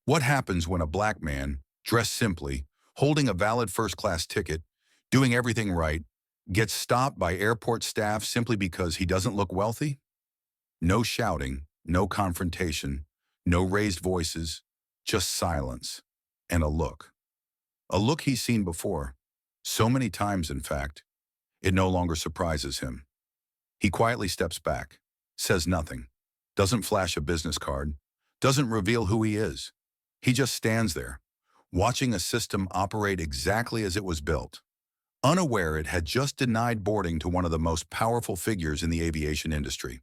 What happens when a black man, dressed simply, holding a valid first-class ticket, doing everything right, gets stopped by airport staff simply because he doesn't look wealthy? No shouting, no confrontation, no raised voices, just silence and a look. A look he's seen before, so many times in fact, it no longer surprises him. He quietly steps back, says nothing, doesn't flash a business card, doesn't reveal who he is. He just stands there, watching a system operate exactly as it was built, unaware it had just denied boarding to one of the most powerful figures in the aviation industry.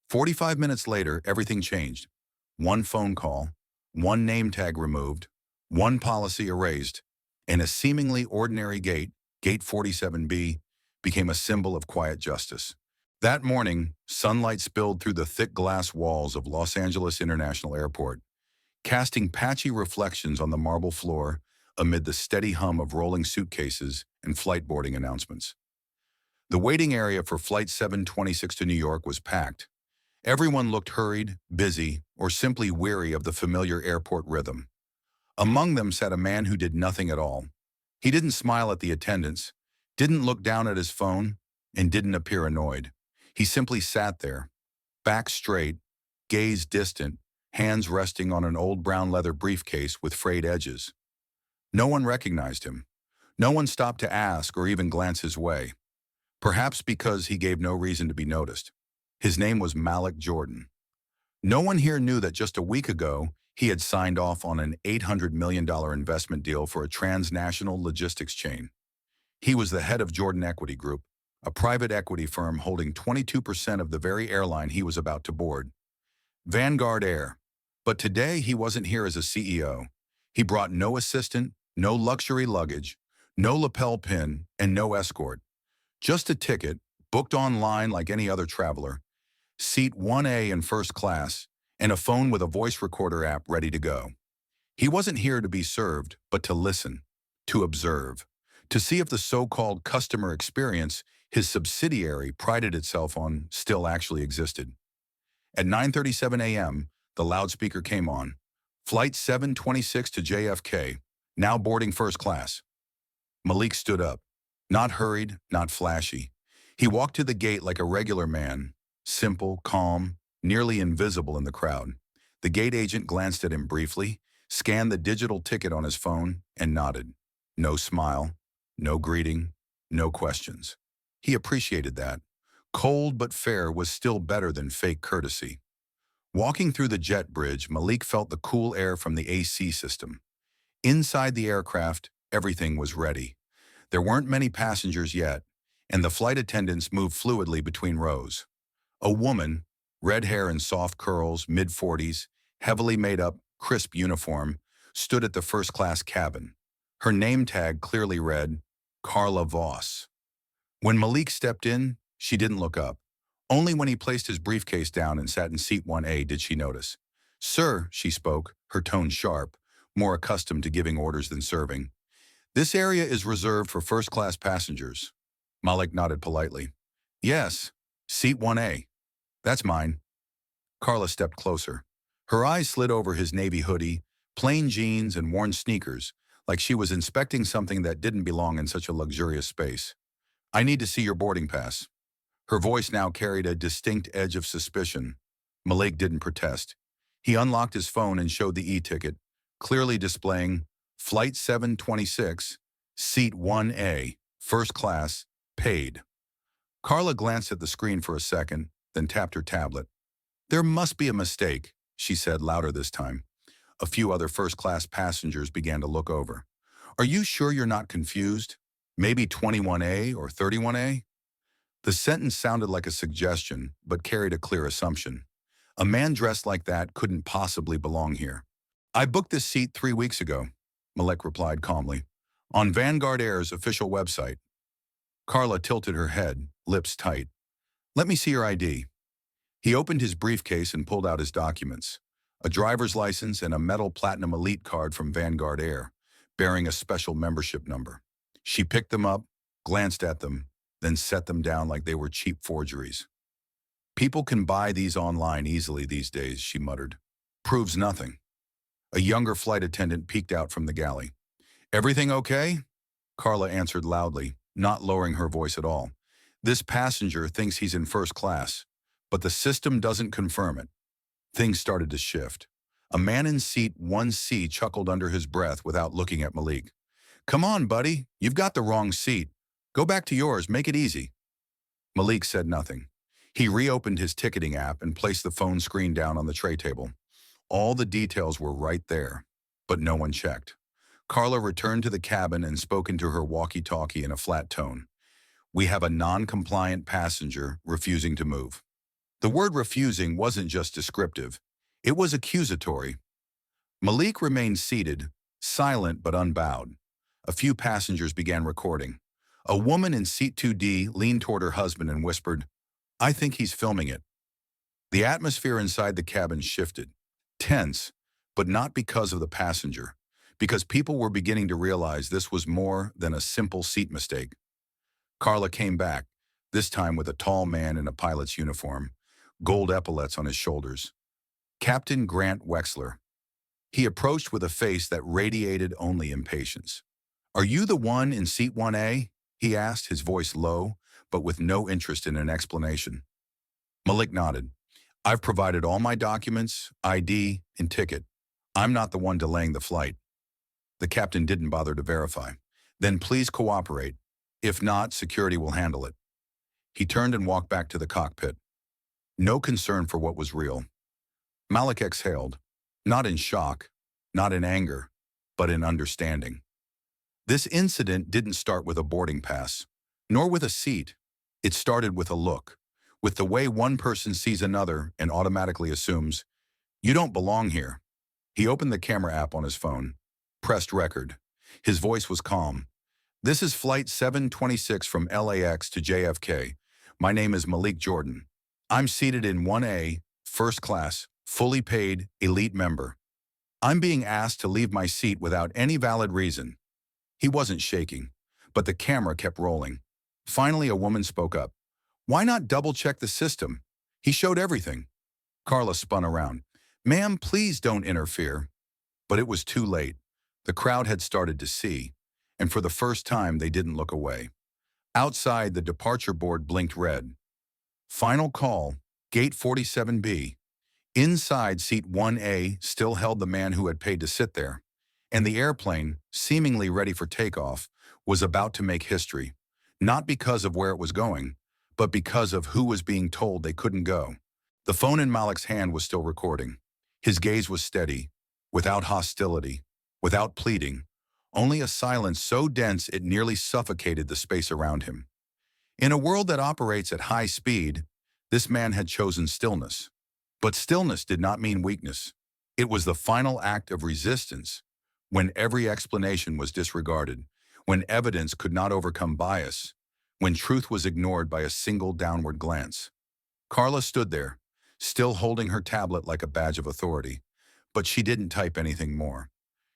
45 minutes later, everything changed. One phone call, one name tag removed, one policy erased, and a seemingly ordinary gate, Gate 47B, became a symbol of quiet justice. That morning, sunlight spilled through the thick glass walls of Los Angeles International Airport, casting patchy reflections on the marble floor amid the steady hum of rolling suitcases and flight boarding announcements. The waiting area for Flight 726 to New York was packed. Everyone looked hurried, busy, or simply weary of the familiar airport rhythm. Among them sat a man who did nothing at all. He didn't smile at the attendants, didn't look down at his phone, and didn't appear annoyed. He simply sat there, back straight, gaze distant, hands resting on an old brown leather briefcase with frayed edges. No one recognized him. No one stopped to ask or even glance his way, perhaps because he gave no reason to be noticed. His name was Malik Jordan. No one here knew that just a week ago, he had signed off on an $800 million investment deal for a transnational logistics chain. He was the head of Jordan Equity Group, a private equity firm holding 22% of the very airline he was about to board, Vanguard Air. But today, he wasn't here as a CEO. He brought no assistant, no luxury luggage, no lapel pin, and no escort. Just a ticket, booked online like any other traveler, seat 1A in first class, and a phone with a voice recorder app ready to go. He wasn't here to be served, but to listen, to observe, to see if the so-called customer experience his subsidiary prided itself on still actually existed. At 9:37 a.m., the loudspeaker came on. Flight 726 to JFK, now boarding first class. Malik stood up, not hurried, not flashy. He walked to the gate like a regular man, simple, calm, nearly invisible in the crowd. The gate agent glanced at him briefly, scanned the digital ticket on his phone, and nodded. No smile, no greeting, no questions. He appreciated that. Cold but fair was still better than fake courtesy. Walking through the jet bridge, Malik felt the cool air from the AC system. Inside the aircraft, everything was ready. There weren't many passengers yet, and the flight attendants moved fluidly between rows. A woman, red hair and soft curls, mid-40s, heavily made up, crisp uniform, stood at the first-class cabin. Her name tag clearly read, Carla Voss. When Malik stepped in, she didn't look up. Only when he placed his briefcase down and sat in seat 1A did she notice. "Sir," she spoke, her tone sharp, more accustomed to giving orders than serving. "This area is reserved for first-class passengers." Malik nodded politely. "Yes, seat 1A. That's mine." Carla stepped closer. Her eyes slid over his navy hoodie, plain jeans, and worn sneakers, like she was inspecting something that didn't belong in such a luxurious space. "I need to see your boarding pass." Her voice now carried a distinct edge of suspicion. Malik didn't protest. He unlocked his phone and showed the e-ticket, clearly displaying Flight 726, Seat 1A, First Class, paid. Carla glanced at the screen for a second, then tapped her tablet. "There must be a mistake," she said louder this time. A few other first-class passengers began to look over. "Are you sure you're not confused? Maybe 21A or 31A? The sentence sounded like a suggestion, but carried a clear assumption. A man dressed like that couldn't possibly belong here. "I booked this seat 3 weeks ago," Malik replied calmly, "on Vanguard Air's official website." Carla tilted her head, lips tight. "Let me see your ID." He opened his briefcase and pulled out his documents, a driver's license and a metal Platinum Elite card from Vanguard Air, bearing a special membership number. She picked them up, glanced at them, then set them down like they were cheap forgeries. "People can buy these online easily these days," she muttered. "Proves nothing." A younger flight attendant peeked out from the galley. "Everything okay?" Carla answered loudly, not lowering her voice at all. "This passenger thinks he's in first class, but the system doesn't confirm it." Things started to shift. A man in seat 1C chuckled under his breath without looking at Malik. "Come on, buddy. You've got the wrong seat. Go back to yours. Make it easy." Malik said nothing. He reopened his ticketing app and placed the phone screen down on the tray table. All the details were right there, but no one checked. Carla returned to the cabin and spoke into her walkie-talkie in a flat tone. "We have a non-compliant passenger refusing to move." The word refusing wasn't just descriptive. It was accusatory. Malik remained seated, silent but unbowed. A few passengers began recording. A woman in seat 2D leaned toward her husband and whispered, "I think he's filming it." The atmosphere inside the cabin shifted. Tense, but not because of the passenger, because people were beginning to realize this was more than a simple seat mistake. Carla came back, this time with a tall man in a pilot's uniform, gold epaulets on his shoulders. Captain Grant Wexler. He approached with a face that radiated only impatience. "Are you the one in seat 1A?" he asked, his voice low, but with no interest in an explanation. Malik nodded. "I've provided all my documents, ID, and ticket. I'm not the one delaying the flight." The captain didn't bother to verify. "Then please cooperate. If not, security will handle it." He turned and walked back to the cockpit. No concern for what was real. Malik exhaled, not in shock, not in anger, but in understanding. This incident didn't start with a boarding pass, nor with a seat. It started with a look, with the way one person sees another and automatically assumes, "You don't belong here." He opened the camera app on his phone, pressed record. His voice was calm. "This is Flight 726 from LAX to JFK. My name is Malik Jordan. I'm seated in 1A, first class, fully paid, elite member. I'm being asked to leave my seat without any valid reason." He wasn't shaking, but the camera kept rolling. Finally, a woman spoke up. "Why not double-check the system? He showed everything." Carla spun around. "Ma'am, please don't interfere." But it was too late. The crowd had started to see, and for the first time they didn't look away. Outside, the departure board blinked red. Final call, gate 47B. Inside, seat 1A still held the man who had paid to sit there, and the airplane, seemingly ready for takeoff, was about to make history, not because of where it was going, but because of who was being told they couldn't go. The phone in Malik's hand was still recording. His gaze was steady, without hostility, without pleading, only a silence so dense it nearly suffocated the space around him. In a world that operates at high speed, this man had chosen stillness. But stillness did not mean weakness. It was the final act of resistance, when every explanation was disregarded, when evidence could not overcome bias, when truth was ignored by a single downward glance. Carla stood there, still holding her tablet like a badge of authority, but she didn't type anything more.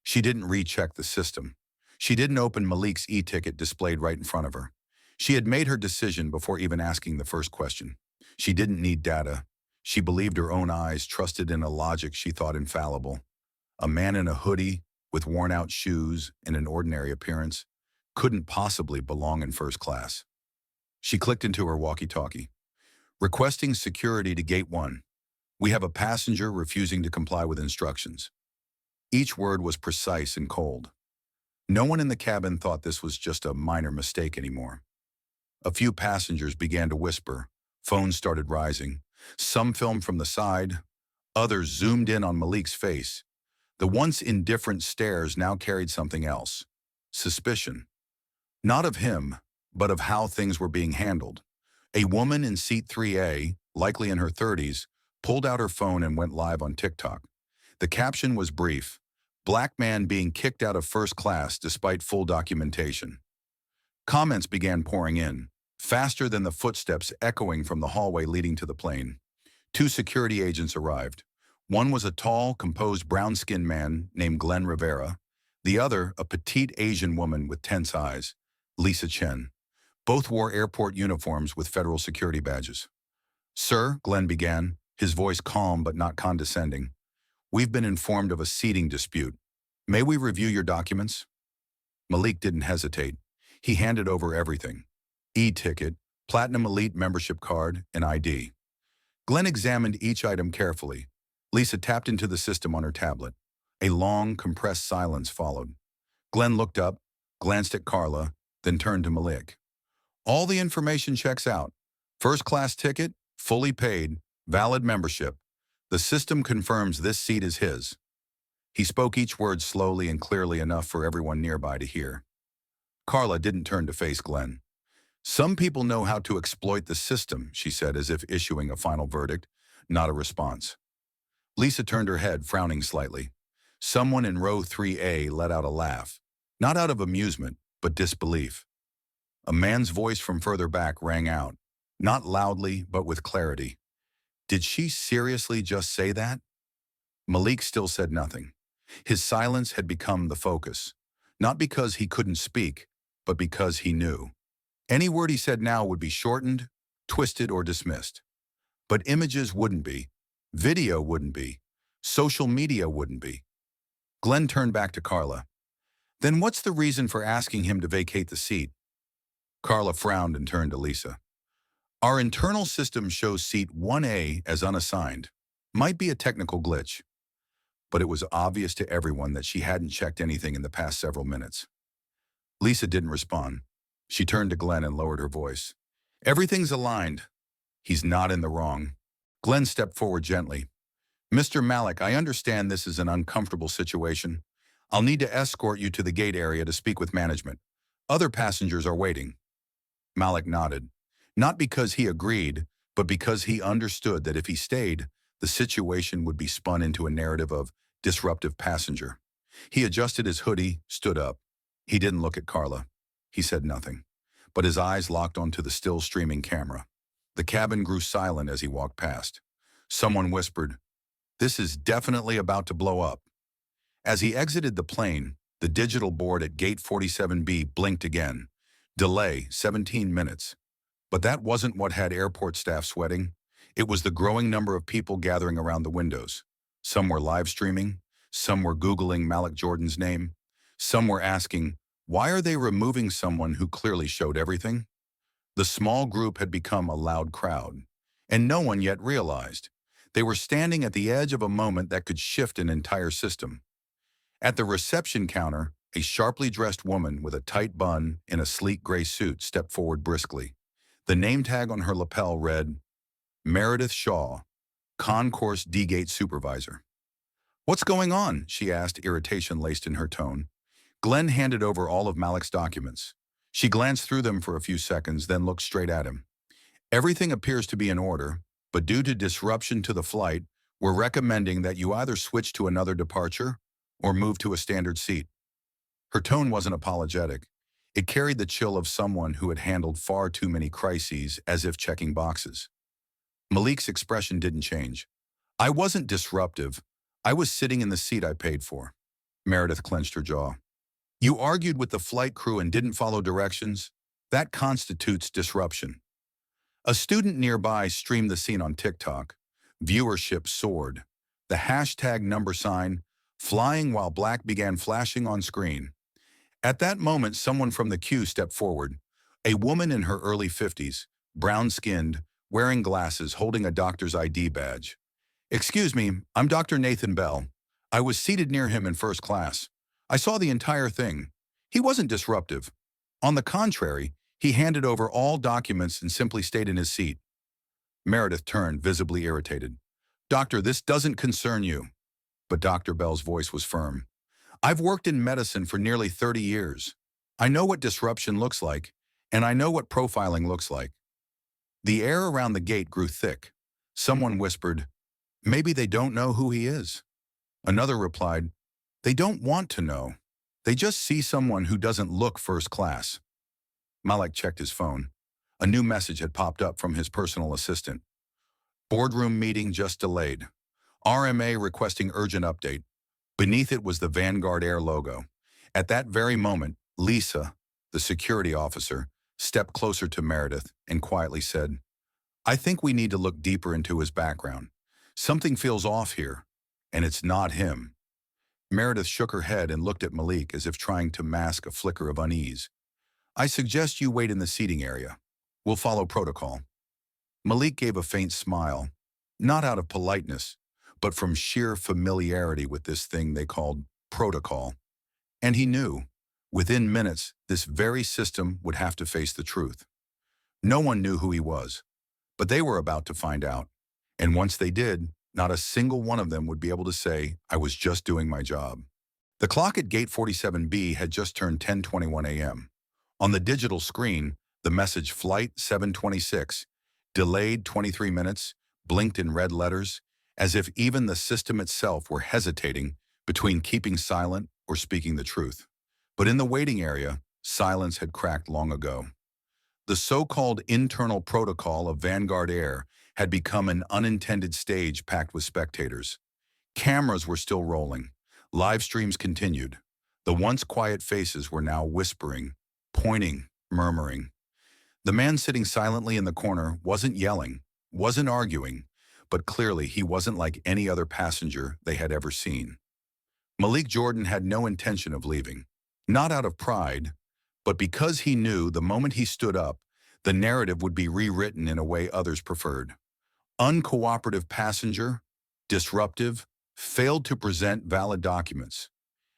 She didn't recheck the system. She didn't open Malik's e-ticket displayed right in front of her. She had made her decision before even asking the first question. She didn't need data. She believed her own eyes, trusted in a logic she thought infallible. A man in a hoodie, with worn-out shoes and an ordinary appearance, couldn't possibly belong in first class. She clicked into her walkie-talkie. "Requesting security to Gate 1. We have a passenger refusing to comply with instructions." Each word was precise and cold. No one in the cabin thought this was just a minor mistake anymore. A few passengers began to whisper. Phones started rising. Some filmed from the side. Others zoomed in on Malik's face. The once indifferent stares now carried something else. Suspicion. Not of him, but of how things were being handled. A woman in seat 3A, likely in her 30s, pulled out her phone and went live on TikTok. The caption was brief: "Black man being kicked out of first class despite full documentation." Comments began pouring in, faster than the footsteps echoing from the hallway leading to the plane. Two security agents arrived. One was a tall, composed brown-skinned man named Glenn Rivera. The other, a petite Asian woman with tense eyes, Lisa Chen. Both wore airport uniforms with federal security badges. "Sir," Glenn began, his voice calm but not condescending, We've been informed of a seating dispute. May we review your documents? Malik didn't hesitate. He handed over everything. E-ticket, Platinum Elite membership card, and ID. Glenn examined each item carefully. Lisa tapped into the system on her tablet. A long, compressed silence followed. Glenn looked up, glanced at Carla, then turned to Malik. All the information checks out. First-class ticket, fully paid, valid membership. The system confirms this seat is his. He spoke each word slowly and clearly enough for everyone nearby to hear. Carla didn't turn to face Glenn. Some people know how to exploit the system, she said as if issuing a final verdict, not a response. Lisa turned her head, frowning slightly. Someone in row 3A let out a laugh, not out of amusement, but disbelief. A man's voice from further back rang out, not loudly, but with clarity. Did she seriously just say that? Malik still said nothing. His silence had become the focus, not because he couldn't speak, but because he knew. Any word he said now would be shortened, twisted, or dismissed. But images wouldn't be. Video wouldn't be. Social media wouldn't be. Glenn turned back to Carla. Then what's the reason for asking him to vacate the seat? Carla frowned and turned to Lisa. Our internal system shows seat 1A as unassigned. Might be a technical glitch. But it was obvious to everyone that she hadn't checked anything in the past several minutes. Lisa didn't respond. She turned to Glenn and lowered her voice. Everything's aligned. He's not in the wrong. Glenn stepped forward gently. Mr. Malik, I understand this is an uncomfortable situation. I'll need to escort you to the gate area to speak with management. Other passengers are waiting. Malik nodded. Not because he agreed, but because he understood that if he stayed, the situation would be spun into a narrative of disruptive passenger. He adjusted his hoodie, stood up. He didn't look at Carla. He said nothing, but his eyes locked onto the still streaming camera. The cabin grew silent as he walked past. Someone whispered, "This is definitely about to blow up." As he exited the plane, the digital board at gate 47B blinked again. Delay, 17 minutes. But that wasn't what had airport staff sweating. It was the growing number of people gathering around the windows. Some were live streaming. Some were Googling Malik Jordan's name. Some were asking, why are they removing someone who clearly showed everything? The small group had become a loud crowd, and no one yet realized. They were standing at the edge of a moment that could shift an entire system. At the reception counter, a sharply dressed woman with a tight bun in a sleek gray suit stepped forward briskly. The name tag on her lapel read, Meredith Shaw, Concourse D-Gate Supervisor. "What's going on?" she asked, irritation laced in her tone. Glenn handed over all of Malik's documents. She glanced through them for a few seconds, then looked straight at him. "Everything appears to be in order, but due to disruption to the flight, we're recommending that you either switch to another departure or move to a standard seat." Her tone wasn't apologetic. It carried the chill of someone who had handled far too many crises as if checking boxes. Malik's expression didn't change. "I wasn't disruptive. I was sitting in the seat I paid for." Meredith clenched her jaw. "You argued with the flight crew and didn't follow directions? That constitutes disruption." A student nearby streamed the scene on TikTok. Viewership soared. The hashtag number sign, flying while black, began flashing on screen. At that moment, someone from the queue stepped forward. A woman in her early 50s, brown-skinned, wearing glasses, holding a doctor's ID badge. "Excuse me, I'm Dr. Nathan Bell. I was seated near him in first class. I saw the entire thing. He wasn't disruptive. On the contrary, he handed over all documents and simply stayed in his seat." Meredith turned, visibly irritated. "Doctor, this doesn't concern you." But Dr. Bell's voice was firm. "I've worked in medicine for nearly 30 years. I know what disruption looks like, and I know what profiling looks like." The air around the gate grew thick. Someone whispered, "Maybe they don't know who he is." Another replied, "They don't want to know. They just see someone who doesn't look first class." Malik checked his phone. A new message had popped up from his personal assistant. "Boardroom meeting just delayed. RMA requesting urgent update." Beneath it was the Vanguard Air logo. At that very moment, Lisa, the security officer, stepped closer to Meredith and quietly said, "I think we need to look deeper into his background. Something feels off here." And it's not him. Meredith shook her head and looked at Malik as if trying to mask a flicker of unease. I suggest you wait in the seating area. We'll follow protocol. Malik gave a faint smile, not out of politeness, but from sheer familiarity with this thing they called protocol. And he knew, within minutes, this very system would have to face the truth. No one knew who he was, but they were about to find out. And once they did, not a single one of them would be able to say, I was just doing my job. The clock at gate 47B had just turned 10:21 a.m. On the digital screen, the message Flight 726, delayed 23 minutes, blinked in red letters, as if even the system itself were hesitating between keeping silent or speaking the truth. But in the waiting area, silence had cracked long ago. The so-called internal protocol of Vanguard Air had become an unintended stage packed with spectators. Cameras were still rolling. Live streams continued. The once quiet faces were now whispering, pointing, murmuring. The man sitting silently in the corner wasn't yelling, wasn't arguing, but clearly he wasn't like any other passenger they had ever seen. Malik Jordan had no intention of leaving. Not out of pride, but because he knew the moment he stood up, the narrative would be rewritten in a way others preferred. Uncooperative passenger, disruptive, failed to present valid documents.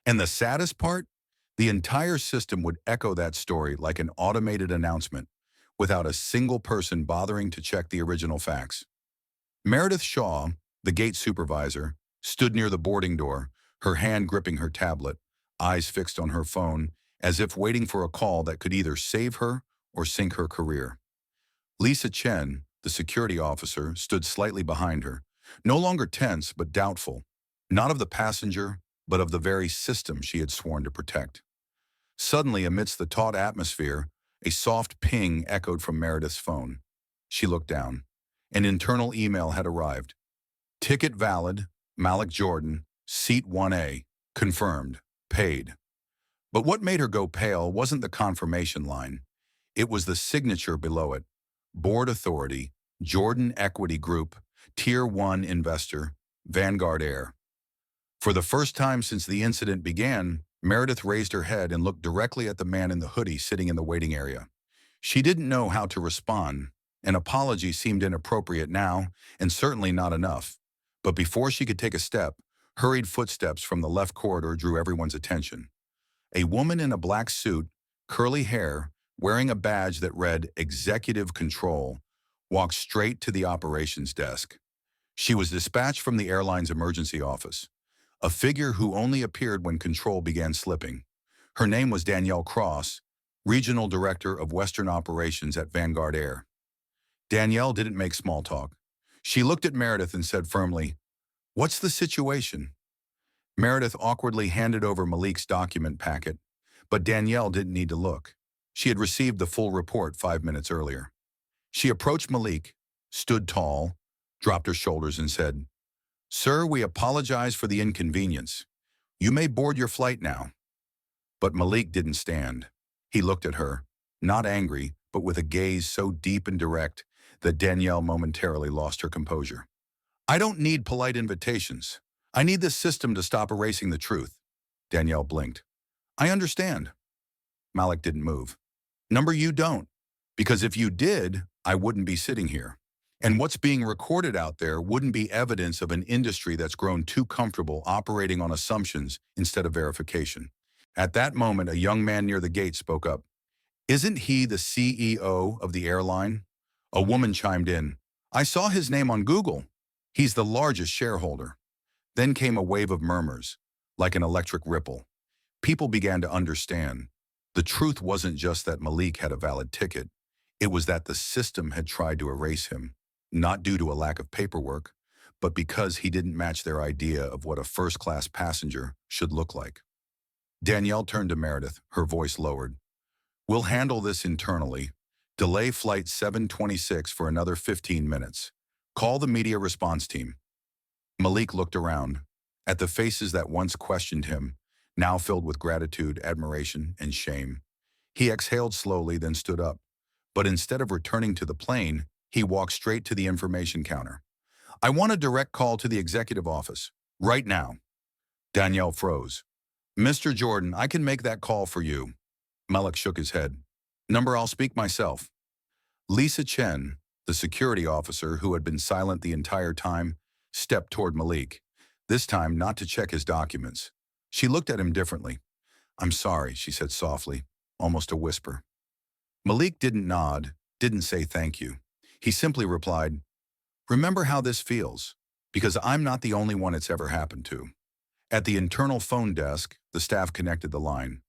And the saddest part? The entire system would echo that story like an automated announcement, without a single person bothering to check the original facts. Meredith Shaw, the gate supervisor, stood near the boarding door, her hand gripping her tablet, eyes fixed on her phone, as if waiting for a call that could either save her or sink her career. Lisa Chen, the security officer, stood slightly behind her, no longer tense but doubtful, not of the passenger, but of the very system she had sworn to protect. Suddenly, amidst the taut atmosphere, a soft ping echoed from Meredith's phone. She looked down. An internal email had arrived. Ticket valid, Malik Jordan, seat 1A, confirmed, paid. But what made her go pale wasn't the confirmation line. It was the signature below it. Board Authority, Jordan Equity Group, Tier 1 Investor, Vanguard Air. For the first time since the incident began, Meredith raised her head and looked directly at the man in the hoodie sitting in the waiting area. She didn't know how to respond. An apology seemed inappropriate now, and certainly not enough. But before she could take a step, hurried footsteps from the left corridor drew everyone's attention. A woman in a black suit, curly hair, wearing a badge that read Executive Control, walked straight to the operations desk. She was dispatched from the airline's emergency office, a figure who only appeared when control began slipping. Her name was Danielle Cross, Regional Director of Western Operations at Vanguard Air. Danielle didn't make small talk. She looked at Meredith and said firmly, "What's the situation?" Meredith awkwardly handed over Malik's document packet, but Danielle didn't need to look. She had received the full report 5 minutes earlier. She approached Malik, stood tall, dropped her shoulders and said, "Sir, we apologize for the inconvenience. You may board your flight now." But Malik didn't stand. He looked at her, not angry, but with a gaze so deep and direct that Danielle momentarily lost her composure. "I don't need polite invitations. I need this system to stop erasing the truth." Danielle blinked. "I understand." Malik didn't move. "Number, you don't. Because if you did, I wouldn't be sitting here. And what's being recorded out there wouldn't be evidence of an industry that's grown too comfortable operating on assumptions instead of verification." At that moment, a young man near the gate spoke up. "Isn't he the CEO of the airline?" A woman chimed in. "I saw his name on Google. He's the largest shareholder." Then came a wave of murmurs, like an electric ripple. People began to understand. The truth wasn't just that Malik had a valid ticket. It was that the system had tried to erase him, not due to a lack of paperwork, but because he didn't match their idea of what a first-class passenger should look like. Danielle turned to Meredith, her voice lowered. "We'll handle this internally. Delay flight 726 for another 15 minutes. Call the media response team." Malik looked around, at the faces that once questioned him, now filled with gratitude, admiration, and shame. He exhaled slowly, then stood up. But instead of returning to the plane, he walked straight to the information counter. "I want a direct call to the executive office." Right now. Danielle froze. Mr. Jordan, I can make that call for you. Malik shook his head. Number I'll speak myself. Lisa Chen, the security officer who had been silent the entire time, stepped toward Malik, this time not to check his documents. She looked at him differently. I'm sorry, she said softly, almost a whisper. Malik didn't nod, didn't say thank you. He simply replied, remember how this feels, because I'm not the only one it's ever happened to. At the internal phone desk, the staff connected the line.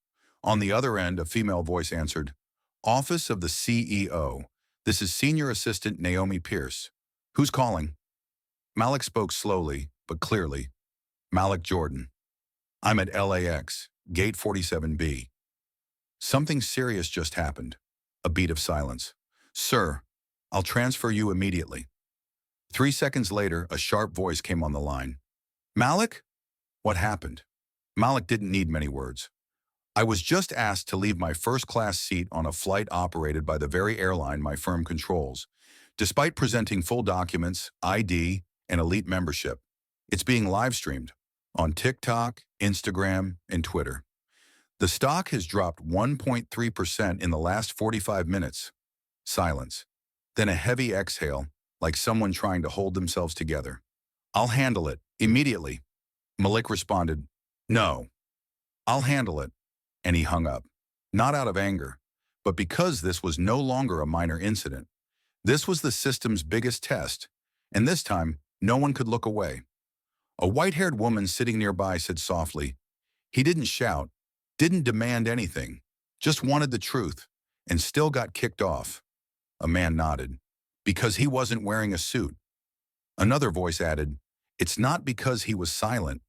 On the other end, a female voice answered, Office of the CEO. This is Senior Assistant Naomi Pierce. Who's calling? Malik spoke slowly, but clearly. Malik Jordan. I'm at LAX, Gate 47B. Something serious just happened. A beat of silence. Sir, I'll transfer you immediately. 3 seconds later, a sharp voice came on the line. Malik? What happened? Malik didn't need many words. I was just asked to leave my first-class seat on a flight operated by the very airline my firm controls, despite presenting full documents, ID, and elite membership. It's being live-streamed on TikTok, Instagram, and Twitter. The stock has dropped 1.3% in the last 45 minutes. Silence. Then a heavy exhale, like someone trying to hold themselves together. I'll handle it, immediately. Malik responded, No, I'll handle it. And he hung up. Not out of anger, but because this was no longer a minor incident. This was the system's biggest test, and this time, no one could look away. A white-haired woman sitting nearby said softly, he didn't shout, didn't demand anything, just wanted the truth, and still got kicked off. A man nodded. Because he wasn't wearing a suit. Another voice added, it's not because he was silent.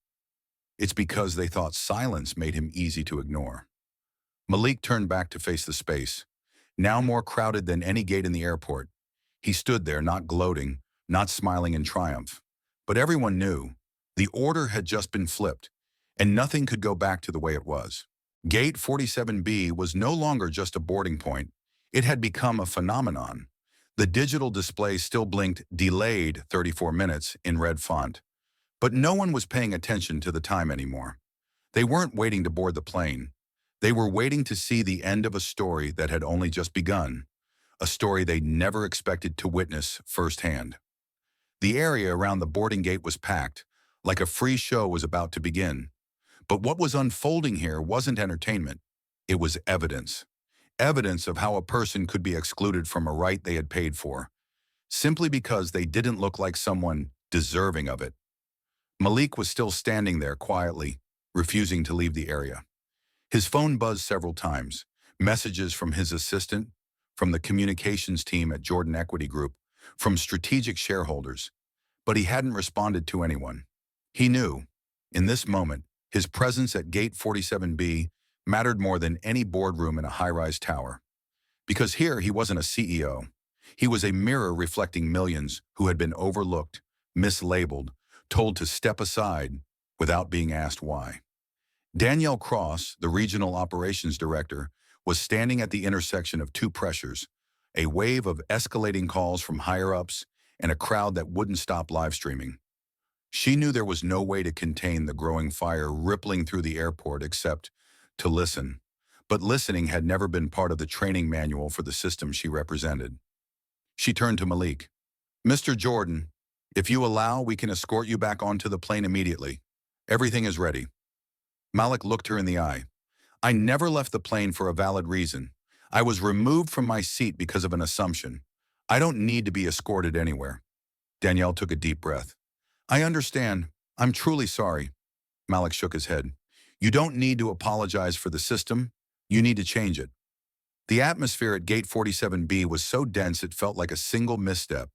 It's because they thought silence made him easy to ignore. Malik turned back to face the space, now more crowded than any gate in the airport. He stood there, not gloating, not smiling in triumph. But everyone knew the order had just been flipped, and nothing could go back to the way it was. Gate 47B was no longer just a boarding point. It had become a phenomenon. The digital display still blinked delayed 34 minutes in red font. But no one was paying attention to the time anymore. They weren't waiting to board the plane. They were waiting to see the end of a story that had only just begun, a story they never expected to witness firsthand. The area around the boarding gate was packed, like a free show was about to begin. But what was unfolding here wasn't entertainment. It was evidence. Evidence of how a person could be excluded from a right they had paid for, simply because they didn't look like someone deserving of it. Malik was still standing there quietly, refusing to leave the area. His phone buzzed several times, messages from his assistant, from the communications team at Jordan Equity Group, from strategic shareholders, but he hadn't responded to anyone. He knew, in this moment, his presence at Gate 47B mattered more than any boardroom in a high-rise tower. Because here he wasn't a CEO. He was a mirror reflecting millions who had been overlooked, mislabeled, told to step aside without being asked why. Danielle Cross, the regional operations director, was standing at the intersection of two pressures, a wave of escalating calls from higher-ups and a crowd that wouldn't stop live streaming. She knew there was no way to contain the growing fire rippling through the airport except to listen. But listening had never been part of the training manual for the system she represented. She turned to Malik. Mr. Jordan, if you allow, we can escort you back onto the plane immediately. Everything is ready. Malik looked her in the eye. I never left the plane for a valid reason. I was removed from my seat because of an assumption. I don't need to be escorted anywhere. Danielle took a deep breath. I understand. I'm truly sorry. Malik shook his head. You don't need to apologize for the system. You need to change it. The atmosphere at Gate 47B was so dense it felt like a single misstep,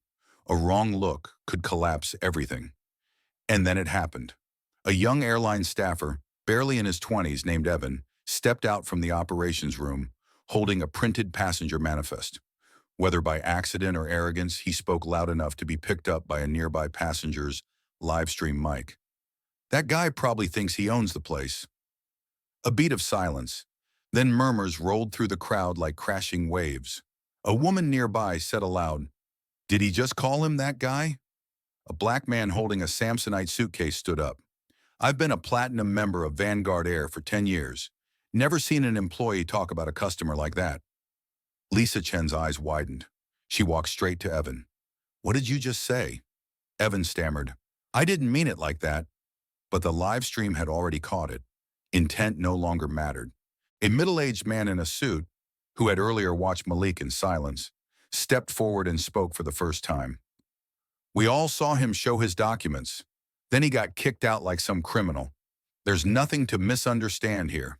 a wrong look, could collapse everything. And then it happened. A young airline staffer, barely in his 20s, named Evan, stepped out from the operations room, holding a printed passenger manifest. Whether by accident or arrogance, he spoke loud enough to be picked up by a nearby passenger's live stream mic. That guy probably thinks he owns the place. A beat of silence. Then murmurs rolled through the crowd like crashing waves. A woman nearby said aloud, Did he just call him that guy? A black man holding a Samsonite suitcase stood up. I've been a platinum member of Vanguard Air for 10 years. Never seen an employee talk about a customer like that. Lisa Chen's eyes widened. She walked straight to Evan. What did you just say? Evan stammered. I didn't mean it like that. But the live stream had already caught it. Intent no longer mattered. A middle-aged man in a suit, who had earlier watched Malik in silence, stepped forward and spoke for the first time. We all saw him show his documents. Then he got kicked out like some criminal. There's nothing to misunderstand here.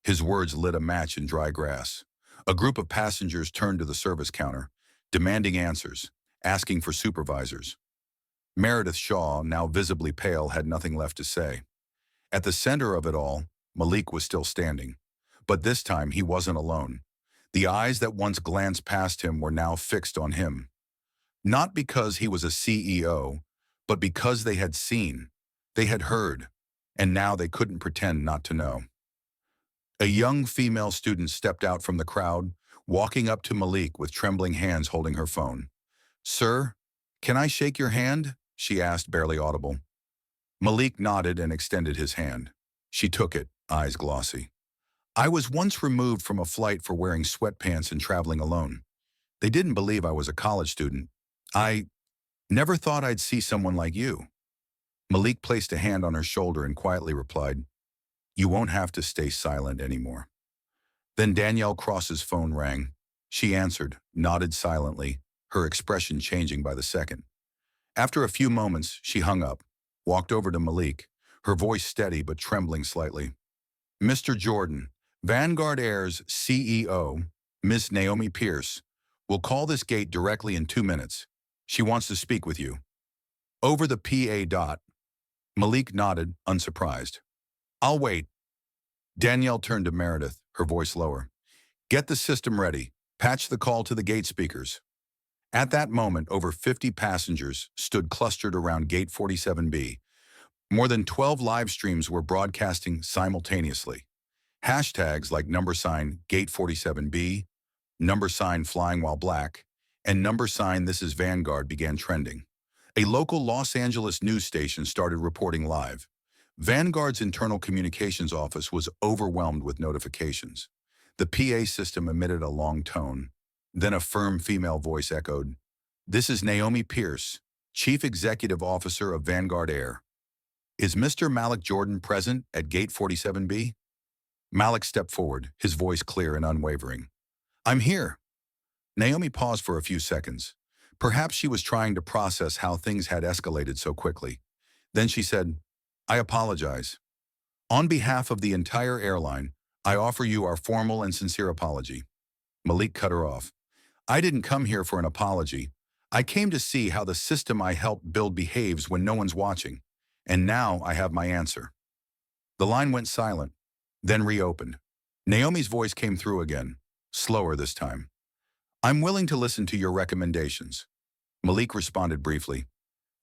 His words lit a match in dry grass. A group of passengers turned to the service counter, demanding answers, asking for supervisors. Meredith Shaw, now visibly pale, had nothing left to say. At the center of it all, Malik was still standing. But this time he wasn't alone. The eyes that once glanced past him were now fixed on him. Not because he was a CEO, but because they had seen, they had heard, and now they couldn't pretend not to know. A young female student stepped out from the crowd, walking up to Malik with trembling hands holding her phone. Sir, can I shake your hand? She asked, barely audible. Malik nodded and extended his hand. She took it, eyes glossy. I was once removed from a flight for wearing sweatpants and traveling alone. They didn't believe I was a college student. I never thought I'd see someone like you. Malik placed a hand on her shoulder and quietly replied, You won't have to stay silent anymore. Then Danielle Cross's phone rang. She answered, nodded silently, her expression changing by the second. After a few moments, she hung up, walked over to Malik, her voice steady but trembling slightly. Mr. Jordan, Vanguard Air's CEO, Miss Naomi Pierce, will call this gate directly in 2 minutes. She wants to speak with you. Over the PA dot. Malik nodded, unsurprised. I'll wait. Danielle turned to Meredith, her voice lower. Get the system ready. Patch the call to the gate speakers. At that moment, over 50 passengers stood clustered around Gate 47B. More than 12 live streams were broadcasting simultaneously. Hashtags like #Gate 47B, #Flying While Black, and #This is Vanguard began trending. A local Los Angeles news station started reporting live. Vanguard's internal communications office was overwhelmed with notifications. The PA system emitted a long tone. Then a firm female voice echoed, This is Naomi Pierce, Chief Executive Officer of Vanguard Air. Is Mr. Malik Jordan present at Gate 47B? Malik stepped forward, his voice clear and unwavering. I'm here. Naomi paused for a few seconds. Perhaps she was trying to process how things had escalated so quickly. Then she said, I apologize. On behalf of the entire airline, I offer you our formal and sincere apology. Malik cut her off. I didn't come here for an apology. I came to see how the system I helped build behaves when no one's watching. And now I have my answer. The line went silent, then reopened. Naomi's voice came through again, slower this time. I'm willing to listen to your recommendations. Malik responded briefly.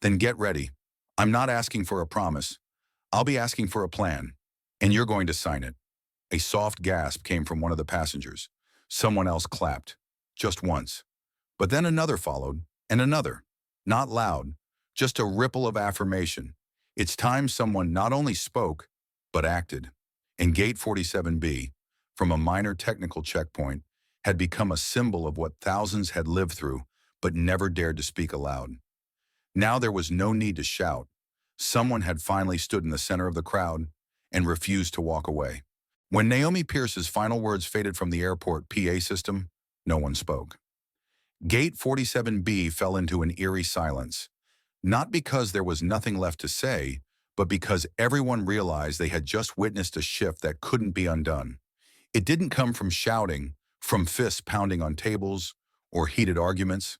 Then get ready. I'm not asking for a promise. I'll be asking for a plan, and you're going to sign it. A soft gasp came from one of the passengers. Someone else clapped, just once. But then another followed, and another. Not loud, just a ripple of affirmation. It's time someone not only spoke, but acted. And Gate 47B, from a minor technical checkpoint, had become a symbol of what thousands had lived through, but never dared to speak aloud. Now there was no need to shout. Someone had finally stood in the center of the crowd and refused to walk away. When Naomi Pierce's final words faded from the airport PA system, no one spoke. Gate 47B fell into an eerie silence, not because there was nothing left to say, but because everyone realized they had just witnessed a shift that couldn't be undone. It didn't come from shouting, from fists pounding on tables, or heated arguments.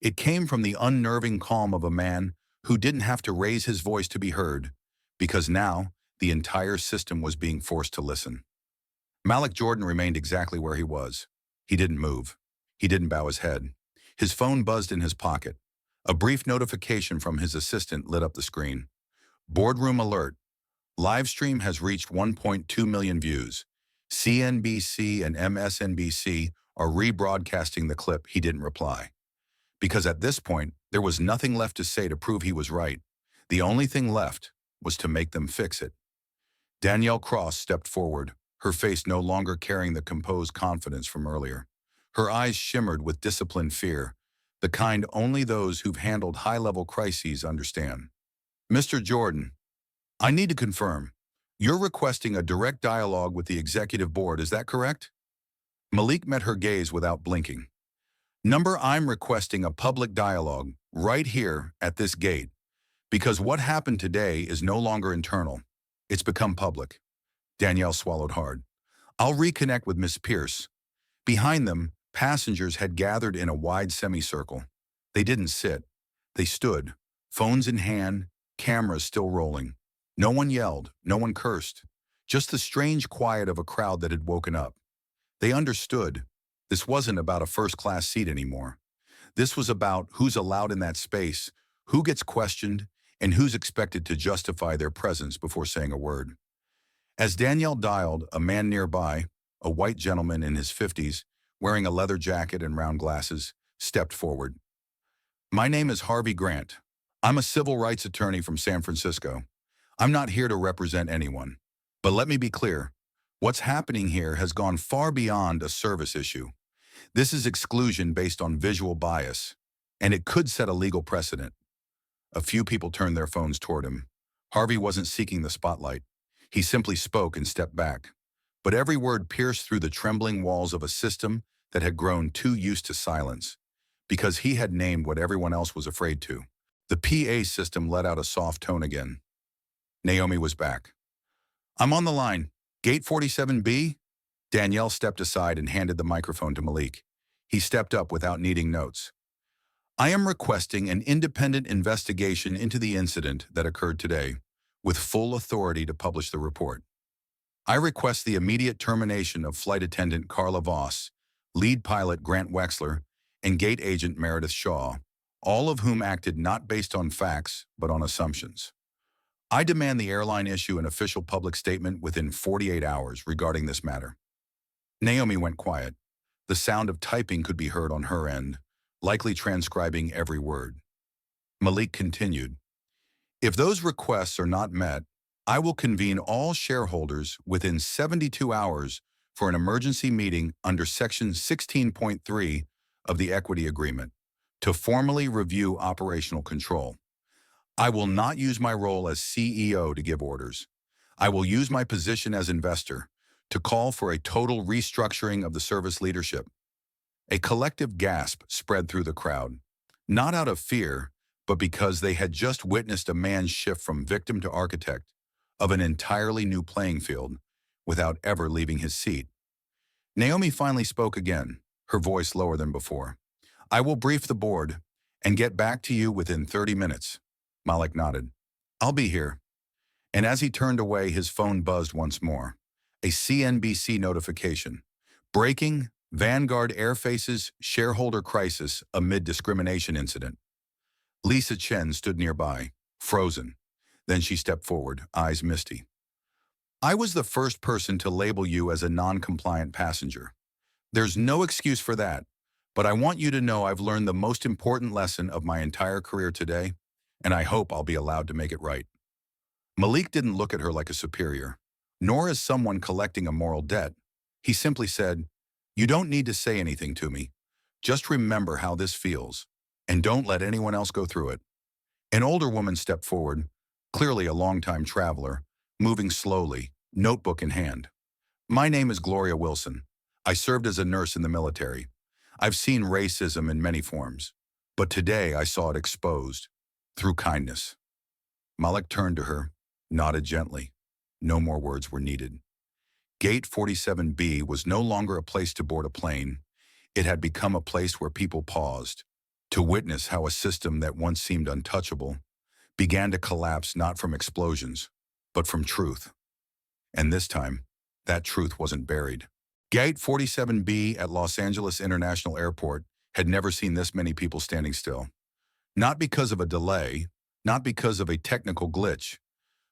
It came from the unnerving calm of a man who didn't have to raise his voice to be heard, because now the entire system was being forced to listen. Malik Jordan remained exactly where he was. He didn't move. He didn't bow his head. His phone buzzed in his pocket. A brief notification from his assistant lit up the screen. Boardroom alert. Livestream has reached 1.2 million views. CNBC and MSNBC are rebroadcasting the clip. He didn't reply. Because at this point, there was nothing left to say to prove he was right. The only thing left was to make them fix it. Danielle Cross stepped forward, her face no longer carrying the composed confidence from earlier. Her eyes shimmered with disciplined fear, the kind only those who've handled high-level crises understand. Mr. Jordan, I need to confirm. You're requesting a direct dialogue with the executive board, is that correct? Malik met her gaze without blinking. I'm requesting a public dialogue right here at this gate, because what happened today is no longer internal. It's become public. Danielle swallowed hard. I'll reconnect with Miss Pierce. Behind them, passengers had gathered in a wide semicircle. They didn't sit. They stood, phones in hand, cameras still rolling. No one yelled, no one cursed. Just the strange quiet of a crowd that had woken up. They understood. This wasn't about a first-class seat anymore. This was about who's allowed in that space, who gets questioned, and who's expected to justify their presence before saying a word. As Danielle dialed, a man nearby, a white gentleman in his 50s, wearing a leather jacket and round glasses, stepped forward. My name is Harvey Grant. I'm a civil rights attorney from San Francisco. I'm not here to represent anyone. But let me be clear. What's happening here has gone far beyond a service issue. This is exclusion based on visual bias, and it could set a legal precedent. A few people turned their phones toward him. Harvey wasn't seeking the spotlight. He simply spoke and stepped back. But every word pierced through the trembling walls of a system that had grown too used to silence, because he had named what everyone else was afraid to. The PA system let out a soft tone again. Naomi was back. I'm on the line. Gate 47B? Danielle stepped aside and handed the microphone to Malik. He stepped up without needing notes. I am requesting an independent investigation into the incident that occurred today, with full authority to publish the report. I request the immediate termination of flight attendant Carla Voss, lead pilot Grant Wexler, and gate agent Meredith Shaw, all of whom acted not based on facts, but on assumptions. I demand the airline issue an official public statement within 48 hours regarding this matter. Naomi went quiet. The sound of typing could be heard on her end, likely transcribing every word. Malik continued, if those requests are not met, I will convene all shareholders within 72 hours for an emergency meeting under Section 16.3 of the Equity Agreement to formally review operational control. I will not use my role as CEO to give orders. I will use my position as investor to call for a total restructuring of the service leadership. A collective gasp spread through the crowd, not out of fear, but because they had just witnessed a man shift from victim to architect of an entirely new playing field without ever leaving his seat. Naomi finally spoke again, her voice lower than before. I will brief the board and get back to you within 30 minutes. Malik nodded. I'll be here. And as he turned away, his phone buzzed once more. A CNBC notification. Breaking, Vanguard Air faces shareholder crisis amid discrimination incident. Lisa Chen stood nearby, frozen. Then she stepped forward, eyes misty. I was the first person to label you as a non-compliant passenger. There's no excuse for that, but I want you to know I've learned the most important lesson of my entire career today, and I hope I'll be allowed to make it right. Malik didn't look at her like a superior, nor as someone collecting a moral debt. He simply said, you don't need to say anything to me. Just remember how this feels, and don't let anyone else go through it. An older woman stepped forward, clearly a longtime traveler, moving slowly, notebook in hand. My name is Gloria Wilson. I served as a nurse in the military. I've seen racism in many forms, but today I saw it exposed, through kindness. Malik turned to her, nodded gently. No more words were needed. Gate 47B was no longer a place to board a plane. It had become a place where people paused, to witness how a system that once seemed untouchable began to collapse not from explosions, but from truth. And this time, that truth wasn't buried. Gate 47B at Los Angeles International Airport had never seen this many people standing still. Not because of a delay, not because of a technical glitch,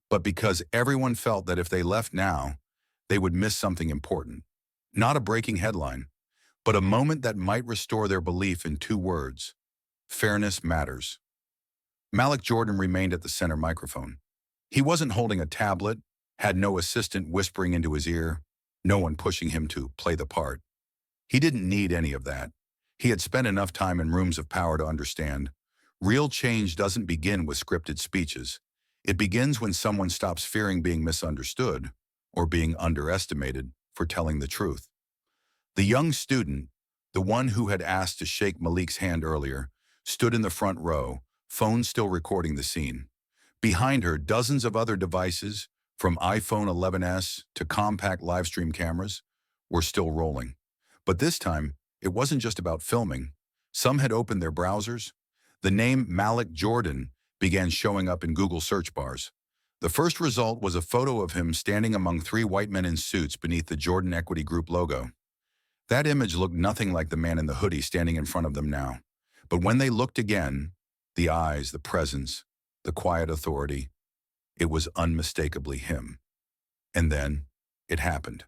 but because everyone felt that if they left now, they would miss something important. Not a breaking headline, but a moment that might restore their belief in two words: fairness matters. Malik Jordan remained at the center microphone. He wasn't holding a tablet, had no assistant whispering into his ear, no one pushing him to play the part. He didn't need any of that. He had spent enough time in rooms of power to understand. Real change doesn't begin with scripted speeches. It begins when someone stops fearing being misunderstood or being underestimated for telling the truth. The young student, the one who had asked to shake Malik's hand earlier, stood in the front row, phone still recording the scene. Behind her, dozens of other devices, from iPhone 11s to compact livestream cameras, were still rolling. But this time, it wasn't just about filming. Some had opened their browsers. The name Malik Jordan began showing up in Google search bars. The first result was a photo of him standing among three white men in suits beneath the Jordan Equity Group logo. That image looked nothing like the man in the hoodie standing in front of them now. But when they looked again, the eyes, the presence, the quiet authority, it was unmistakably him. And then, it happened.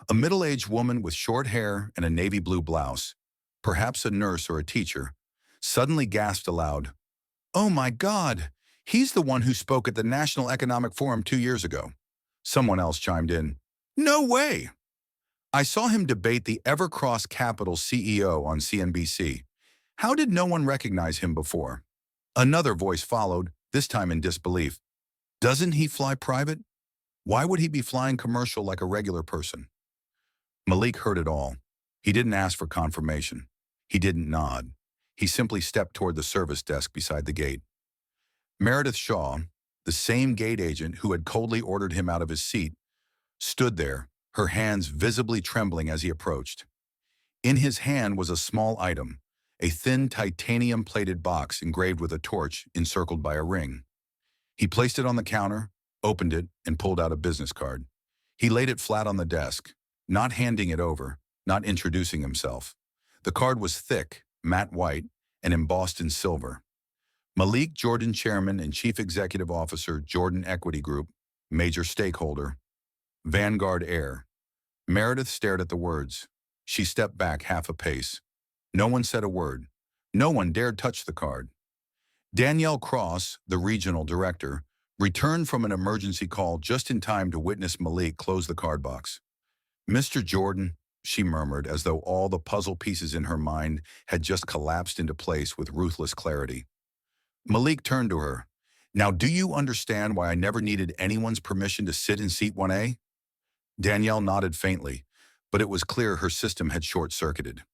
A middle-aged woman with short hair and a navy blue blouse, perhaps a nurse or a teacher, suddenly gasped aloud, "Oh my God! He's the one who spoke at the National Economic Forum 2 years ago." Someone else chimed in, "No way! I saw him debate the Evercross Capital CEO on CNBC. How did no one recognize him before?" Another voice followed, this time in disbelief. "Doesn't he fly private? Why would he be flying commercial like a regular person?" Malik heard it all. He didn't ask for confirmation. He didn't nod. He simply stepped toward the service desk beside the gate. Meredith Shaw, the same gate agent who had coldly ordered him out of his seat, stood there, her hands visibly trembling as he approached. In his hand was a small item, a thin titanium-plated box engraved with a torch encircled by a ring. He placed it on the counter, opened it, and pulled out a business card. He laid it flat on the desk, not handing it over, not introducing himself. The card was thick, matte white, and embossed in silver. Malik Jordan, Chairman and Chief Executive Officer, Jordan Equity Group, major stakeholder, Vanguard Air. Meredith stared at the words. She stepped back half a pace. No one said a word. No one dared touch the card. Danielle Cross, the regional director, returned from an emergency call just in time to witness Malik close the card box. "Mr. Jordan," she murmured, as though all the puzzle pieces in her mind had just collapsed into place with ruthless clarity. Malik turned to her. "Now, do you understand why I never needed anyone's permission to sit in seat 1A? Danielle nodded faintly, but it was clear her system had short-circuited.